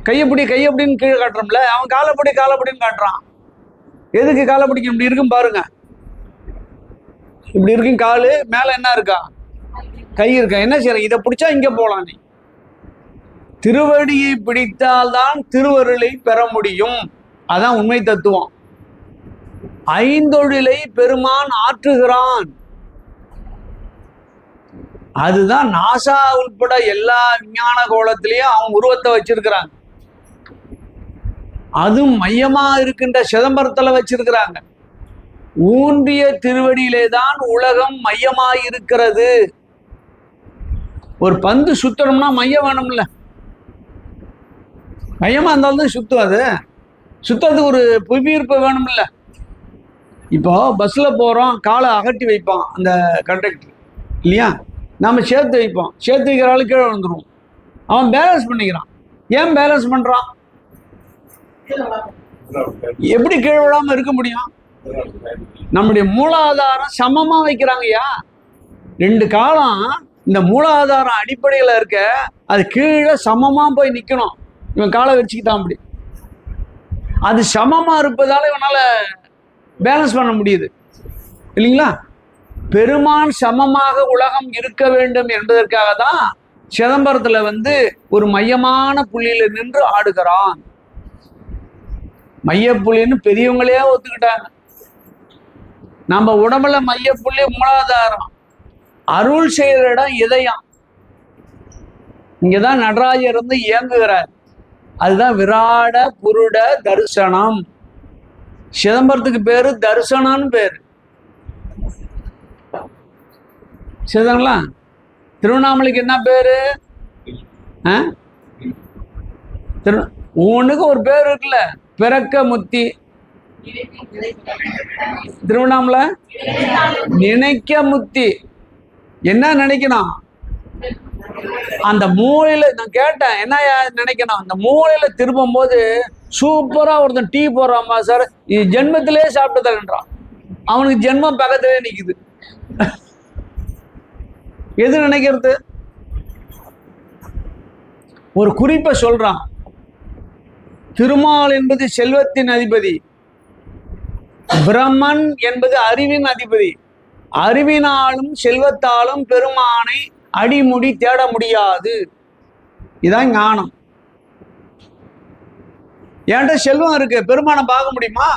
கையப்படி கையப்படின்னு கீழே காட்டுறோம்ல, அவன் காலப்படி காலப்படின்னு காட்டுறான். எதுக்கு காலப்படிக்கு இப்படி இருக்கும் பாருங்க, இப்படி இருக்கும் காலு, மேல என்ன இருக்கா? கை இருக்கா. என்ன செய்யற? இதை பிடிச்சா இங்க போலாம். நீ திருவடியை பிடித்தால்தான் திருவருளை பெற முடியும். அதான் உண்மை தத்துவம். ஐந்தொழிலை பெருமான் ஆற்றுகிறான். அதுதான் நாசா உட்பட எல்லா விஞ்ஞான கோலத்திலையும் அவன் உருவத்தை வச்சிருக்கிறாங்க. அதுவும் மையமா இருக்கின்ற சிதம்பரத்துல வச்சிருக்கிறாங்க. ஊன்றிய திருவடியிலே தான் உலகம் மையமாயிருக்கிறது. ஒரு பந்து சுத்தணும்னா மையம் வேணும்ல, மையமா இருந்தால்தான் சுத்தம். அது சுத்தத்துக்கு ஒரு புவியீர்ப்பு வேணும்ல. இப்போ பஸ்ல போறோம், காலை அகட்டி வைப்பான் அந்த கண்டக்டர் இல்லையா? நாம சேர்த்து வைப்போம், சேர்த்து வைக்கிற ஆளு கீழே வந்துடுவோம். அவன் பேலன்ஸ் பண்ணிக்கிறான். ஏன் பேலன்ஸ் பண்றான்? எப்படி கீழே விடாம இருக்க முடியும்? நம்முடைய மூலாதாரம் சமமா வைக்கிறாங்கய்யா. ரெண்டு காலம் இந்த மூலாதாரம் அடிப்படையில இருக்க, அது கீழே சமமா போய் நிக்கணும். இவன் காலை வச்சுக்கிட்டான் அப்படி. அது சமமா இருப்பதால இவனால பேலன்ஸ் பண்ண முடியுது இல்லைங்களா? பெருமான் சமமாக உலகம் இருக்க வேண்டும் என்பதற்காக தான் சிதம்பரத்துல ஒரு மையமான புள்ளியில நின்று ஆடுகிறான். மையப்புள்ளின்னு பெரியவங்களே ஒத்துக்கிட்டாங்க. நம்ம உடம்புல மையப்புள்ளி மூலாதாரம், அருள் செய்யற இடம் இதயம். இங்கதான் நடராஜர் இயங்குகிறார். அதுதான் விராட புருட தரிசனம். சிதம்பரத்துக்கு பேரு தரிசனம்னு பேரு. சரிங்களா? திருவண்ணாமலைக்கு என்ன பேரு? ஒண்ணுக்கு ஒரு பேர் இருக்குல்ல, பிறக்க முத்தி. திருவண்ணாமலை நினைக்க முத்தி. என்ன நினைக்கணும்? அந்த மூலையில நான் கேட்டேன், என்ன நினைக்கணும்? அந்த மூலையில திரும்பும் போது சூப்பரா ஒருத்தன் டீ போடுறாமா சார், இது ஜென்மத்திலே சாப்பிட்டு தரேன்றான். அவனுக்கு ஜென்மம் பக்கத்திலே நிக்குது. எது நினைக்கிறது? ஒரு குறிப்பை சொல்றான். திருமால் என்பது செல்வத்தின் அதிபதி, பிரம்மன் என்பது அறிவின் அதிபதி. அறிவினாலும் செல்வத்தாலும் பெருமானை அடிமுடி தேட முடியாது. இதான் ஞானம். என்கிட்ட செல்வம் இருக்கு, பெருமானை பார்க்க முடியுமா?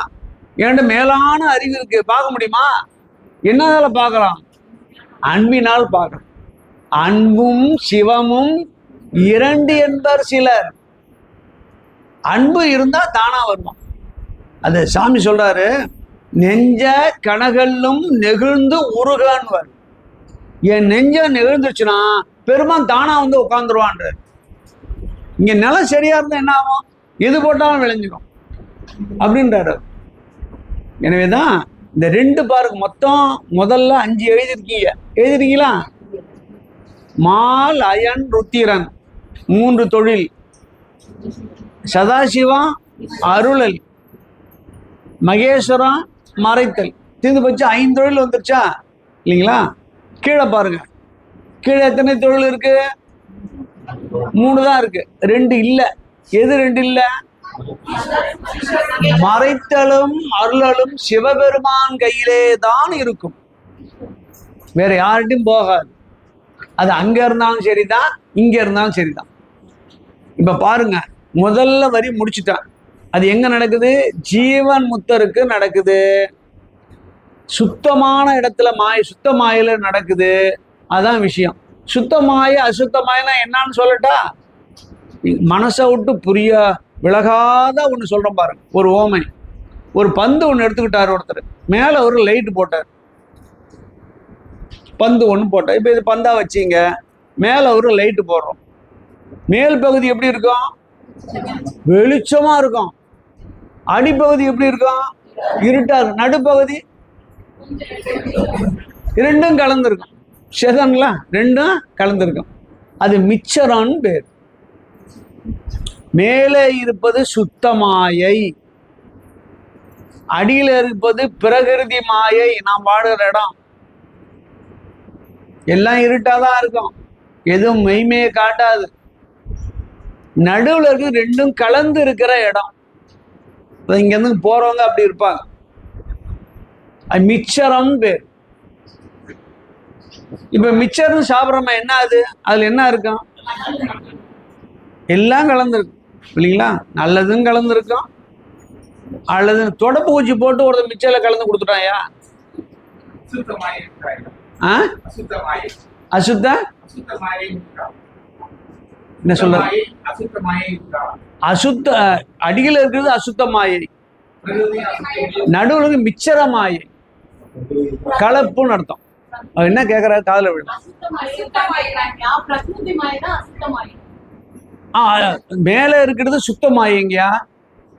என்கிட்ட மேலான அறிவு இருக்கு, பார்க்க முடியுமா? என்னதால பார்க்கலாம்? அன்பினால் பார்க்கலாம். அன்பும் சிவமும் இரண்டு என்பர் சிலர். அன்பு இருந்தா தானா வருவான். அது சாமி சொல்றாரு, நெஞ்ச கனகல்லும் நெகிழ்ந்து உருகான்வார். என் நெஞ்ச நெகிழ்ந்துச்சுன்னா பெருமான் தானா உட்கார்ந்துருவான்ற. இங்க நிலம் சரியா இருந்தா என்ன ஆகும்? எது போட்டாலும் விளைஞ்சிடும் அப்படின்றாரு. எனவேதான் இந்த ரெண்டு பாருக்கு மொத்தம் முதல்ல 5 எழுதிருக்கீங்களா? மால் அயன் ருத்திரன் 3 தொழில், சதாசிவம் அருளல், மகேஸ்வரம் மறைத்தல். தீர்ந்து போச்சு. 5 தொழில் வந்துருச்சா இல்லைங்களா? கீழே பாருங்க, கீழே எத்தனை தொழில் இருக்கு? 3 தான் இருக்கு, 2 இல்லை. எது 2 இல்லை? மறைத்தலும் அருளலும் சிவபெருமான் கையிலே தான் இருக்கும், வேற யார்கிட்டையும் போகாது. அது அங்க இருந்தாலும் சரிதான், இங்க இருந்தாலும் சரிதான். இப்ப பாருங்க, முதல்ல வரி முடிச்சுட்டான். அது எங்க நடக்குது? ஜீவன் முத்தருக்கு நடக்குது. சுத்தமான இடத்துல சுத்த மாயில நடக்குது. அதான் விஷயம். சுத்தமாய அசுத்தமாயனா என்னன்னு சொல்லட்டா? மனசை விட்டு விலகாத ஒண்ணு சொல்றோம் பாருங்க. ஒரு ஓமை, ஒரு பந்து ஒன்று எடுத்துக்கிட்டார் ஒருத்தர், மேலே ஒரு லைட்டு போட்டார், பந்து ஒன்று போட்டார். இப்போ இது பந்தா வச்சிங்க, மேலே ஒரு லைட்டு போடுறோம். மேல் பகுதி எப்படி இருக்கும்? வெளிச்சமா இருக்கும். அடிப்பகுதி எப்படி இருக்கும்? இருட்டா இருக்கும். நடுப்பகுதி ரெண்டும் கலந்துருக்கும். சரிங்களா? ரெண்டும் கலந்துருக்கும். அது மிச்சரான்னு பேர். மேலே இருப்பது சுத்த மாயை, அடியில் இருப்பது பிரகிருதி மாயை. நாம் வாடுற இடம் எல்லாம் இருட்டாதான் இருக்கும், எதுவும் மெய்மையை காட்டாது. நடுவில் இருக்கு ரெண்டும் கலந்து இருக்கிற இடம். இங்கேருந்து போறவங்க அப்படி இருப்பாங்க. அது மிச்சரம் பேர். இப்ப மிச்சர்னு சாப்பிட்றோமா, என்ன அது? அதுல என்ன இருக்கும்? எல்லாம் கலந்துருக்கும் இல்லைங்களா? நல்லதும் கலந்துருக்கும், அல்லது தொடப்பு ஊச்சி போட்டு ஒரு மிச்சர்ல கலந்து கொடுத்துட்டாயா? அசுத்த என்ன சொல்ற? அசுத்த அடியில் இருக்கிறது அசுத்த மாயை, நடுவுல மிச்சர மாயை, கலப்புன்னு அர்த்தம். என்ன கேக்குறாரு காதுல விட? மேல இருக்கிறது சுத்த மாயங்கயா,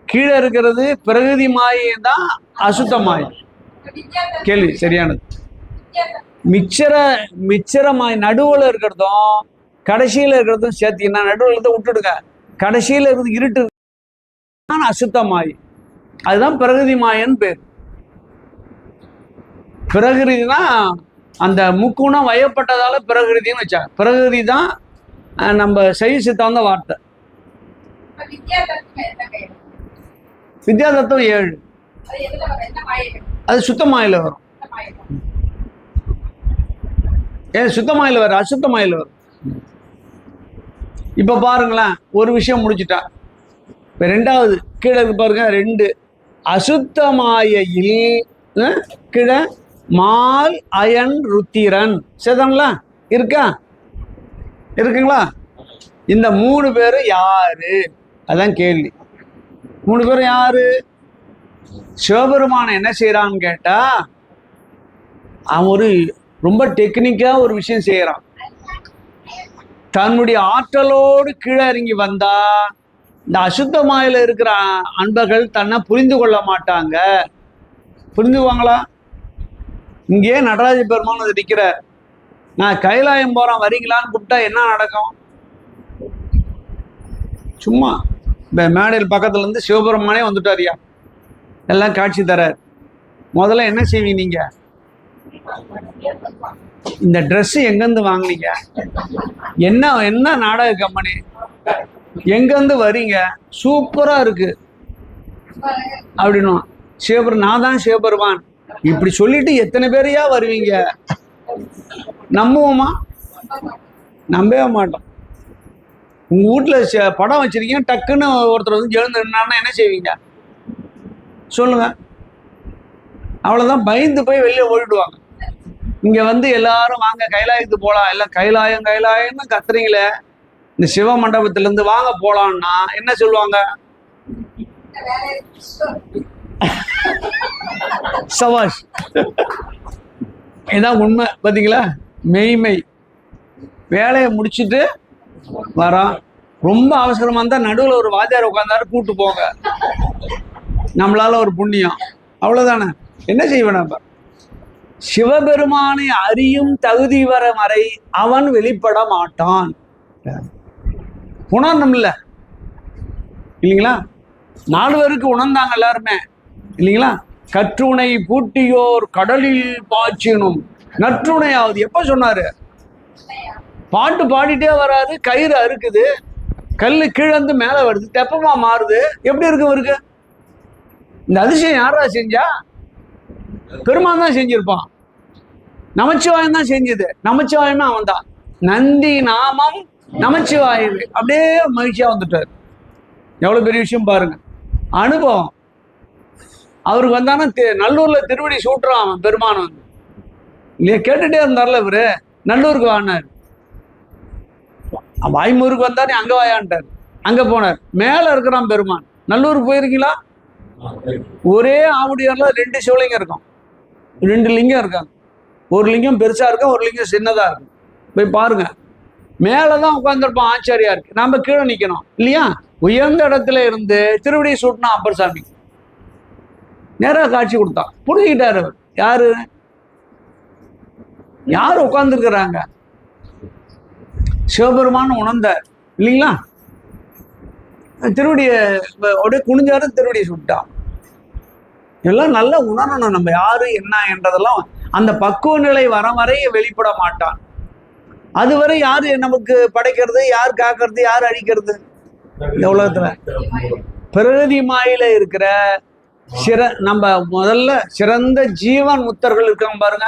கீழே இருக்கிறது பிரகிருதி மாயை தான் அசுத்த மாயை. கேள்வி சரியானது. மிச்சர மாயை நடுவுல இருக்கிறதும் கடைசியில இருக்கிறதும் சேர்த்தீங்கன்னா, நடுவுல இருக்கிறத விட்டுடுங்க, கடைசியில இருக்கிறது இருட்டு அசுத்த மாயை, அதுதான் பிரகிருதி மாயன்னு பேர். பிரகிருதினா அந்த முக்குணம் வயப்பட்டதால பிரகிருதின்னு வச்சாங்க. பிரகிருதி தான் நம்ம சைவ சித்தாந்த வார்த்தை. வித்யா தத்துவம் 7, அது சுத்தமாயில வரும். ஏன் சுத்தமாயில வரும்? அசுத்தமாயில வரும். இப்ப பாருங்களேன், ஒரு விஷயம் முடிச்சுட்டா. இப்ப ரெண்டாவது கீழே பாருங்க, 2 அசுத்தமாயில் கீழே மால் அயன் ருத்திரன் சேதங்களா இருக்கா? இருக்குங்களா? இந்த 3 பேரும் யாரு? அதான் கேள்வி. 3 பேரும் யாரு? சிவபெருமான என்ன செய்யறான்னு கேட்டா, அவன் ஒரு ரொம்ப டெக்னிக்கா ஒரு விஷயம் செய்யறான். தன்னுடைய ஆற்றலோடு கீழே இறங்கி வந்தா இந்த அசுத்தமாயில இருக்கிற அன்பர்கள் தன்னை புரிந்து கொள்ள மாட்டாங்க. புரிஞ்சுக்குவாங்களா? இங்கே நடராஜ பெருமான் நிற்கிறார். நான் கைலாயம் போறேன் வரீங்களான்னு கூப்பிட்டா என்ன நடக்கும்? சும்மா இந்த மேடையில் பக்கத்துல இருந்து சிவபெருமானே வந்துட்டாரியா, எல்லாம் காட்சி தரார். முதல்ல என்ன செய்வீங்க நீங்க? இந்த ட்ரெஸ் எங்கேருந்து வாங்கினீங்க? என்ன என்ன நாடக கம்பெனி? எங்கேருந்து வரீங்க? சூப்பரா இருக்கு அப்படின்னு. நான் தான் சிவபெருமான் இப்படி சொல்லிட்டு எத்தனை பேரையா வருவீங்க? நம்புவோமா? நம்பவே மாட்டோம். உங்க வீட்டுல படம் வச்சிருக்கீங்க, டக்குன்னு ஒருத்தர் வந்து எழுந்து நின்னாருன்னா என்ன செய்வீங்க சொல்லுங்க? அவ்வளவுதான், பயந்து போய் வெளியே ஓடிடுவாங்க. இங்க வந்து எல்லாரும் வாங்க கைலாயத்துக்கு போலாம், எல்லாம் கைலாயம் கைலாயம்னு கத்துறீங்களே, இந்த சிவ மண்டபத்துல இருந்து வாங்க போலான்னா என்ன சொல்லுவாங்க? சவாஷ். இதான் உண்மை. பாத்தீங்களா? மெய்மை. வேலையை முடிச்சுட்டு வரோம், ரொம்ப அவசரமா இருந்தா நடுவில் ஒரு வாத்தியார் உட்கார்ந்தாரு, கூட்டு போங்க, நம்மளால ஒரு புண்ணியம். அவ்வளவுதானே. என்ன செய்வேன்? நம்ம சிவபெருமானை அறியும் தகுதி வரை அவன் வெளிப்பட மாட்டான். உணரணும் இல்ல இல்லைங்களா? 4 பேருக்கு உணர்ந்தாங்க எல்லாருமே இல்லைங்களா? கற்றுணை பூட்டியோர் கடலில் பாய்ச்சினும் நற்றுணையாவது. எப்ப சொன்னாரு? பாட்டு பாடிட்டே வராது, கயிறு அறுக்குது, கல்லு கீழந்து மேல வருது, தெப்பமா மாறுது. எப்படி இருக்கு? இந்த அதிசயம் யாரா செஞ்சா? பெருமான் தான் செஞ்சிருப்பான். நமச்சிவாயம் தான் செஞ்சது. நமச்சிவாயமே அவன் தான். நந்தி நாமம் நமச்சிவாயவே. அப்படியே மகிழ்ச்சியா வந்துட்டார். எவ்வளவு பெரிய விஷயம் பாருங்க. அனுபவம். அவருக்கு வந்தானா நல்லூர்ல திருவடி சூட்டுறான் அவன் பெருமான் வந்து இல்லையா? கேட்டுட்டே இருந்தார்ல இவரு. நல்லூருக்கு வாங்கினார், வாய்மூருக்கு வந்தாரு, அங்க வாயான்ட்டார், அங்க போனார். மேல இருக்கிறான் பெருமான். நல்லூருக்கு போயிருக்கீங்களா? ஒரே ஆவுடையார்ல 2 சிவலிங்கம் இருக்கும், 2 லிங்கம் இருக்காங்க. ஒரு லிங்கம் பெருசா இருக்கும், ஒரு லிங்கம் சின்னதா இருக்கும். போய் பாருங்க. மேலதான் உட்கார்ந்துருப்போம் ஆச்சாரியாருக்கு, நாம கீழே நிக்கணும் இல்லையா? உயர்ந்த இடத்துல இருந்து திருவடி சூட்டினா அப்பர் சாமி நேரா காட்சி கொடுத்தா. புரிஞ்சுக்கிட்டாரு அவர். யாரு யார் உட்கார்ந்துருக்கிறாங்க? சிவபெருமான் உணர்ந்தார் இல்லைங்களா? திருவடிய அப்படியே குனிஞ்சாரு, திருவடியை சுட்டான். எல்லாம் நல்லா உணரணும் நம்ம யாரு என்ன என்றதெல்லாம். அந்த பக்குவ நிலை வர வரை வெளிப்பட மாட்டான். அதுவரை யாரு நமக்கு படைக்கிறது, யார் காக்கிறது, யார் அழிக்கிறது? இந்த உலகத்துல பிரகதி மாயில இருக்கிற நம்ம முதல்ல சிறந்த ஜீவன் முத்தர்கள் இருக்காங்க பாருங்க.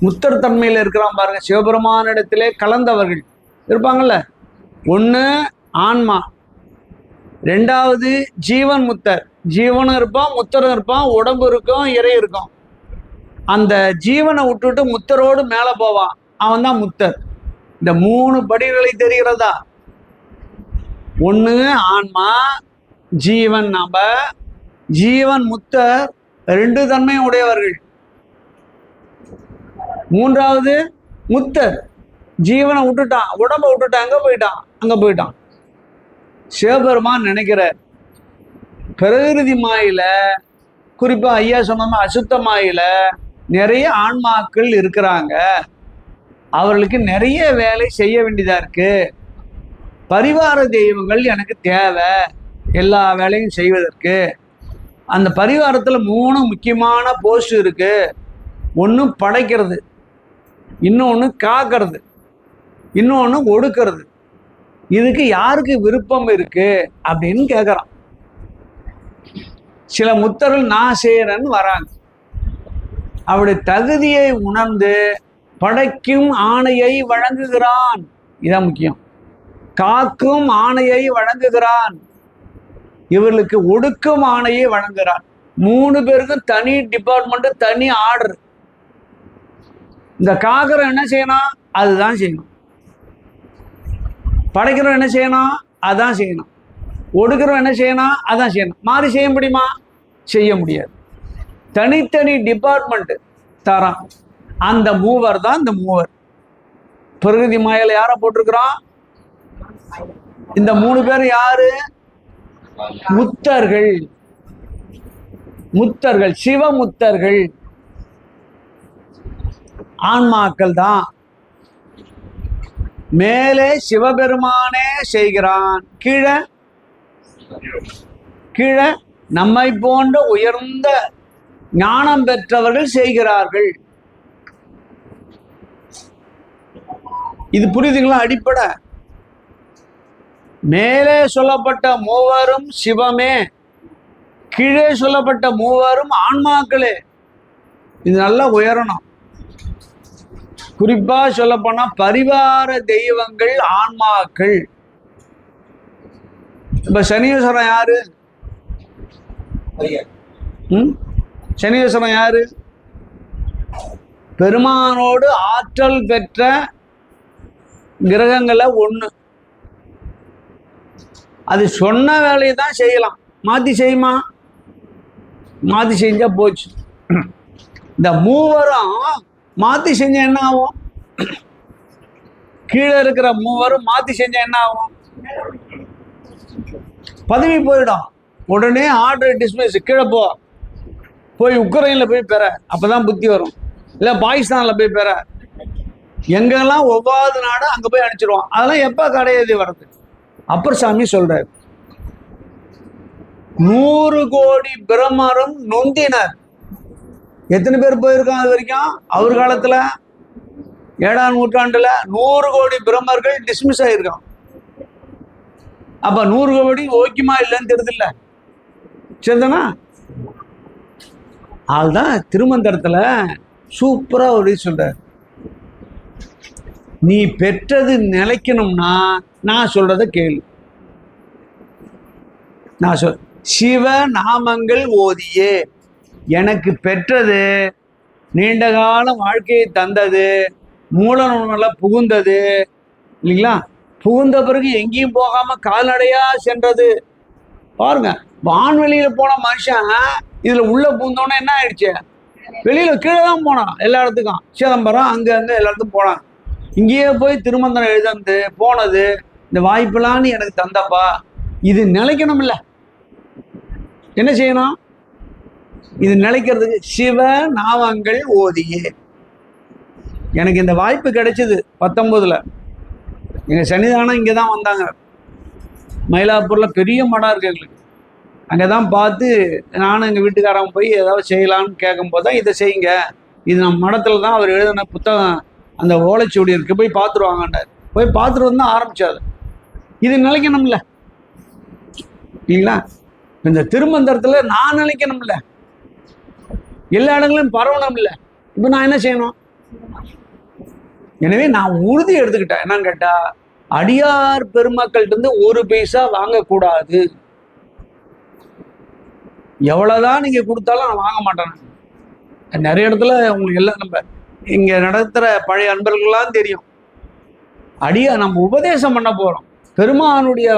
முத்தர் தன்மையில இருக்கிறான் பாருங்க. சிவபெருமானிடத்திலே கலந்தவர்கள் இருப்பாங்கல்ல. ஒண்ணு ஆன்மா, 2வது ஜீவன் முத்தர். ஜீவனும் இருப்பான், முத்தரும் இருப்பான், உடம்பு இருக்கும், இறை இருக்கும். அந்த ஜீவனை விட்டுட்டு முத்தரோடு மேல போவான், அவன் தான் முத்தர். இந்த 3 படிகளை தெரிகிறதா? ஒண்ணு ஆன்மா, ஜீவன் நம்ம, ஜீவன் முத்தர், 2 தன்மையும் உடையவர்கள். 3வது முத்தர், ஜீவனை விட்டுட்டான், உடம்ப விட்டுட்டான், அங்க போயிட்டான். சிவபெருமான் நினைக்கிற பிரகிருதி மாயில, குறிப்பா ஐயா சொன்ன அசுத்த மாயில நிறைய ஆன்மாக்கள் இருக்கிறாங்க. அவர்களுக்கு நிறைய வேலை செய்ய வேண்டியதா இருக்கு. பரிவார தெய்வங்கள் எனக்கு தேவை எல்லா வேலையும் செய்வதற்கு. அந்த பரிவாரத்துல 3 முக்கியமான போஸ்ட் இருக்கு. ஒன்று படைக்கிறது, இன்னொன்று காக்கிறது, இன்னொன்று ஒடுக்கிறது. இதுக்கு யாருக்கு விருப்பம் இருக்கு அப்படின்னு கேட்குறான். சில முத்தர்கள் நான் செய்யறேன்னு வராங்க. அவருடைய தகுதியை உணர்ந்து படைக்கும் ஆணையை வழங்குகிறான். இதான் முக்கியம். காக்கும் ஆணையை வழங்குகிறான், இவர்களுக்கு ஒடுக்கும் ஆணையை வழங்குகிறான். 3 பேருக்கும் தனி டிபார்ட்மெண்ட், தனி ஆர்டர். இந்த காக்கிறோம் என்ன செய்யணும்? அதுதான் செய்யணும். படைக்கிறோம் என்ன செய்யணும்? அதான் செய்யணும். ஒடுக்கிறோம் என்ன செய்யணும்? அதான் செய்யணும். மாறி செய்ய முடியுமா? செய்ய முடியாது. தனித்தனி டிபார்ட்மெண்ட் தரான். அந்த மூவர் தான் இந்த மூவர். பிரகிருதி மாயில யார போட்டிருக்கிறான்? இந்த 3 பேர் யாரு? முத்தர்கள். முத்தர்கள், சிவமுத்தர்கள், ஆன்மாக்கள் தான். மேலே சிவபெருமானே செய்கிறான், கீழே கீழே நம்மை போன்ற உயர்ந்த ஞானம் பெற்றவர்கள் செய்கிறார்கள். இது புரியுதுங்களா? அடிப்படை. மேலே சொல்லப்பட்ட மூவரும் சிவமே, கீழே சொல்லப்பட்ட மூவரும் ஆன்மாக்களே. இது நல்லா உயரணும். குறிப்பா சொல்ல போனா பரிவார தெய்வங்கள் ஆன்மாக்கள். இப்ப சனீஸ்வரன் யாரு? சனீஸ்வரன் யாரு? பெருமானோடு ஆற்றல் பெற்ற கிரகங்களை ஒண்ணு. அது சொன்ன வேலையை தான் செய்யலாம், மாத்தி செய்யுமா? மாத்தி செஞ்சா போச்சு. இந்த மூவரும் மாத்தி செஞ்ச என்ன ஆகும்? கீழே இருக்கிற மூவரும் மாத்தி செஞ்ச என்ன ஆகும்? பதவி போயிடும். உடனே ஆர்டர் டிஸ்மிஸ், கீழே போய் உக்ரைன்ல போய் பெற, அப்பதான் புத்தி வரும். இல்ல பாகிஸ்தான்ல போய் பெற, எங்கெல்லாம் ஒவ்வாத நாடு அங்க போய் அனுப்பிச்சிடுவான். அதெல்லாம் எப்ப கடையெழுதி வர்றது? அப்பர் சாமி சொல்றாரு, 100 கோடி பிரம்மரும் நொந்தினர். எத்தனை பேர் போயிருக்கான் அது வரைக்கும்? அவர் காலத்துல 7ஆம் நூற்றாண்டுல 100 கோடி பிரம்மர்கள் டிஸ்மிஸ் ஆயிருக்கான். அப்ப 100 கோடி ஓக்கியமா இல்லைன்னு தெரியுதுல்ல? சரிதானா? அதுதான் திருமந்திரத்துல சூப்பரா ஒரு சொல்றாரு, நீ பெற்றது நிலைக்கணும்னா நான் சொல்றத கேளு. நான் சிவ நாமங்கள் ஓதியே எனக்கு பெற்றது, நீண்ட கால வாழ்க்கையை தந்தது, மூல நூல்ல புகுந்தது இல்லைங்களா? புகுந்த பிறகு எங்கேயும் போகாம கால்நடையா சென்றது. பாருங்க, வான்வெளியில போன மனுஷன் இதுல உள்ள பூந்தோன்னே என்ன ஆயிடுச்சு, வெளியில கீழே தான் போனான். எல்லா இடத்துக்கும் சிதம்பரம் அங்க எல்லா இடத்துக்கும் போனான். இங்கேயே போய் திருமந்திரம் எழுதந்து போனது, இந்த வாய்ப்பெல்லாம் நீ எனக்கு தந்தப்பா, இது நிலைக்கணும் இல்ல, என்ன செய்யணும்? இது நிலைக்கிறதுக்கு சிவ நாமங்கள் ஓதியே. எனக்கு இந்த வாய்ப்பு கிடைச்சது 19ல். எங்க சன்னிதானம் இங்கே தான் வந்தாங்க. மயிலாப்பூர்ல பெரிய மடம் இருக்கு எங்களுக்கு. அங்கே தான் பார்த்து நானும் எங்கள் வீட்டுக்காரங்க போய் ஏதாவது செய்யலான்னு கேட்கும்போது தான், இதை செய்யுங்க, இது நம்ம மடத்தில் தான் அவர் எழுதின புத்தகம், அந்த ஓலைச்சுவடி இருக்கு, போய் பார்த்துருவாங்கன்றார். போய் பார்த்துட்டு வந்து ஆரம்பிச்சாரு. இது நிலைக்கணும்ல இல்லைங்களா? இந்த திருமந்திரத்துல நான் நிலைக்கணும்ல, எல்லா இடங்களும் பரவணும் இல்லை. இப்போ நான் என்ன செய்யணும்? எனவே நான் உறுதி எடுத்துக்கிட்டேன். என்னன்னு கேட்டா, அடியார் பெருமக்கள்கிட்ட இருந்து ஒரு பைசா வாங்கக்கூடாது. எவ்வளவுதான் நீங்க கொடுத்தாலும் நான் வாங்க மாட்டேன். நிறைய இடத்துல உங்களுக்கு எல்லாம் நம்ம இங்க நடத்துற பழைய அன்பர்கள்லாம் தெரியும். நம்ம உபதேசம் பண்ண போறோம். பெருமானுடைய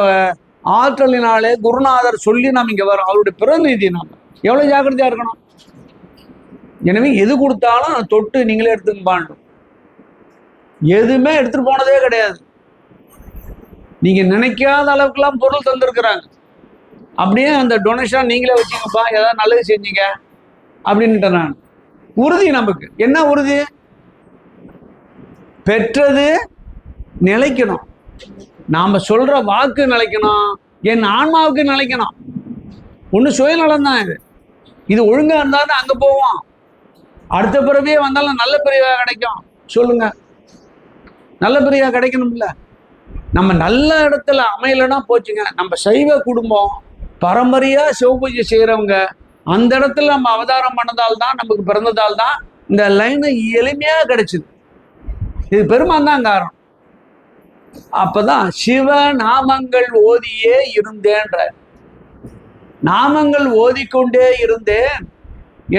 ஆற்றலினாலே குருநாதர் சொல்லி நாம் இங்க வரோம். அவருடைய பிரதிநிதி நாம் எவ்வளவு ஜாக்கிரதையா இருக்கணும். எனவே எது கொடுத்தாலும் தொட்டு நீங்களே எடுத்துன்னு பாண்டும். எதுவுமே எடுத்துட்டு போனதே கிடையாது. நீங்க நினைக்காத அளவுக்குலாம் பொருள் தந்திருக்கிறாங்க. அப்படியே அந்த டொனேஷன் நீங்களே வச்சுங்கப்பா, ஏதாவது நல்லது செஞ்சீங்க அப்படின்ட்டு. நான் உறுதி, நமக்கு என்ன உறுதி? பெற்றது நிலைக்கணும். நாம சொல்ற வாக்கு நிலைக்கணும், என் ஆன்மாவுக்கு நிலைக்கணும். ஒண்ணு சுயநலம் தான் இது ஒழுங்கா இருந்தாலும் அங்க போவோம். அடுத்த பிறவியே வந்தாலும் நல்ல பிரிவா கிடைக்கும். சொல்லுங்க, நல்ல பிரிவா கிடைக்கணும்ல. நம்ம நல்ல இடத்துல அமையலன்னா போச்சுங்க. நம்ம சைவ குடும்பம் பரம்பரையா சிவபூஜை செய்யறவங்க, அந்த இடத்துல நம்ம அவதாரம் பண்ணதால் தான், நமக்கு பிறந்ததால் தான் இந்த லைன் எளிமையா கிடைச்சிது. இது பெருமான் தான் காரணம். அப்பதான் சிவ நாமங்கள் ஓதியே இருந்தேன்ற. நாமங்கள் ஓதிக்கொண்டே இருந்தேன்,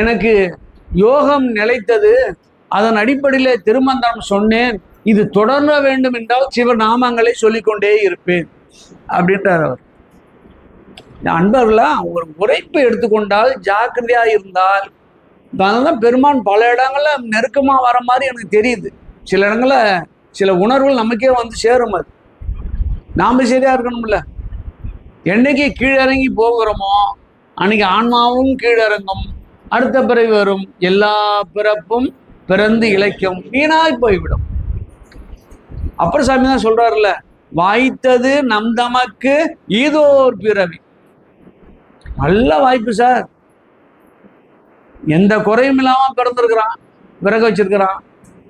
எனக்கு யோகம் நிலைத்தது, அதன் அடிப்படையில் திருமந்திரம் சொன்னேன், இது தொடர வேண்டும் என்றால் சிவநாமங்களை சொல்லிக்கொண்டே இருப்பேன் அப்படின்றார் அவர். அன்பர்களா, ஒரு உரைப்பு எடுத்துக்கொண்டால், ஜாக்கிரதையா இருந்தால், அதனாலதான் பெருமான் பல இடங்கள்ல நெருக்கமா வர மாதிரி எனக்கு தெரியுது. சில இடங்கள்ல சில உணர்வுகள் நமக்கே வந்து சேரும். அது நாம சரியா இருக்கணும்ல. என்னைக்கு கீழிறங்கி போகிறோமோ அன்னைக்கு ஆன்மாவும் கீழிறங்கும், அடுத்த பிறவி வரும், எல்லா பிறப்பும் பிறந்து இழைக்கும், வீணாய் போய்விடும். அப்புறம் சாமி தான் சொல்றாருல்ல, வாய்த்தது நம் தமக்கு ஈதோர் பிறவி. நல்ல வாய்ப்பு சார், எந்த குறையும் இல்லாம பிறந்திருக்கிறான், பிறக்க வச்சிருக்கிறான்.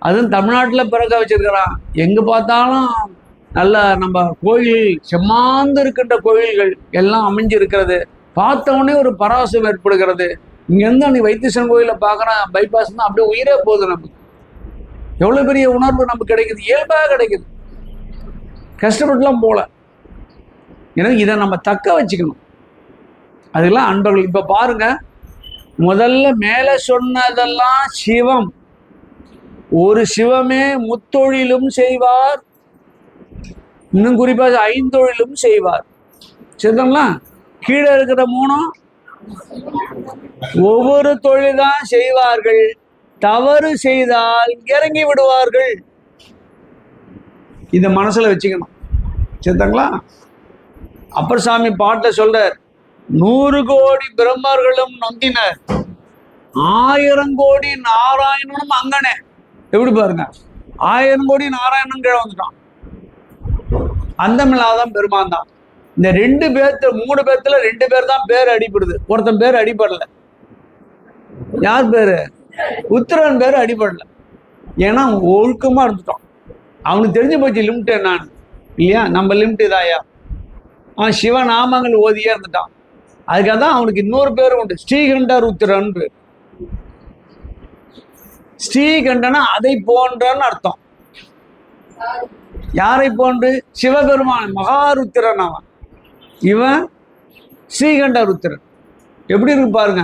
அதுவும் தமிழ்நாட்டில் பிறக்க வச்சிருக்கிறான். எங்க பார்த்தாலும் நல்ல நம்ம கோயில், செம்மாந்து இருக்கின்ற கோயில்கள் எல்லாம் அமைஞ்சிருக்கிறது. பார்த்தவொடனே ஒரு பரவசம் ஏற்படுகிறது. இங்கேருந்து அன்னைக்கு வைத்தீஸ்வரன் கோயிலை பார்க்குறான், பைபாஸ் தான், அப்படியே உயிரே போகுது. நமக்கு எவ்வளோ பெரிய உணர்வு நமக்கு கிடைக்குது, இயல்பாக கிடைக்குது, கஷ்டப்பட்டுலாம் போல. எனவே இதை நம்ம தக்க வச்சுக்கணும். அதெல்லாம் அன்பர்கள் இப்போ பாருங்க, முதல்ல மேலே சொன்னதெல்லாம் சிவம். ஒரு சிவமே முத்தொழிலும் செய்வார், இன்னும் குறிப்பாக 5 தொழிலும் செய்வார். சரிங்களா? கீழே இருக்கிற 3 ஒவ்வொரு தொழில்தான் செய்வார்கள். தவறு செய்தால் இறங்கி விடுவார்கள். இத மனசுல வச்சுக்கணும். சரிங்களா? அப்பர் சாமி பாட்டை சொல்றார், 100 கோடி பிரம்மர்களும் நொந்தினர், 1000 கோடி நாராயணனும் அங்கனே. எப்படி பாருங்க, 1000 கோடி நாராயணன் கீழே வந்துட்டான். அந்தமில்லாதான் பெருமான் தான். இந்த 2 பேர்த்து 3 பேர்த்துல 2 பேர் தான் பேர் அடிபடுது, ஒருத்தன் பேர் அடிபடல. யார் பேரு? உத்திரன் பேர் அடிபடல. ஏன்னா ஒழுக்கமா இருந்துட்டான். அவனுக்கு தெரிஞ்சு போச்சு லிமிட் என்னான்னு, இல்லையா? நம்ம லிமிட் இதாயா? அவன் சிவநாமங்கள் ஓதியே இருந்துட்டான். அதுக்காக தான் அவனுக்கு இன்னொரு பேர் உண்டு, ஸ்ரீகண்டர் உத்திரன் பேர். ஸ்ரீகண்டனா அதை போன்றன்னு அர்த்தம். யாரை போன்று? சிவபெருமான் மகாருத்திரன் அவன். இவன் ஸ்ரீகண்ட ருத்திரன். எப்படி இருக்கு பாருங்க,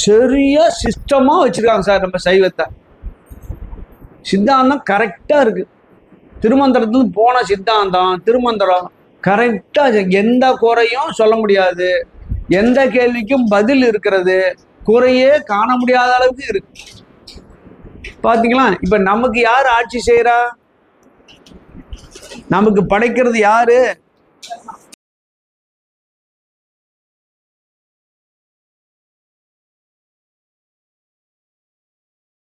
சரியா சிஸ்டமா வச்சிருக்காங்க சார் நம்ம சைவத்தை. சித்தாந்தம் கரெக்டா இருக்கு. திருமந்திரத்துல போன சித்தாந்தம், திருமந்திரம் கரெக்டாக எந்த குறையும் சொல்ல முடியாது, எந்த கேள்விக்கும் பதில் இருக்கிறது, குறையே காண முடியாத அளவுக்கு இருக்கு. பாத்தீங்களா? இப்ப நமக்கு யார் ஆட்சி செய்யறா? நமக்கு படைக்கிறது யாரு?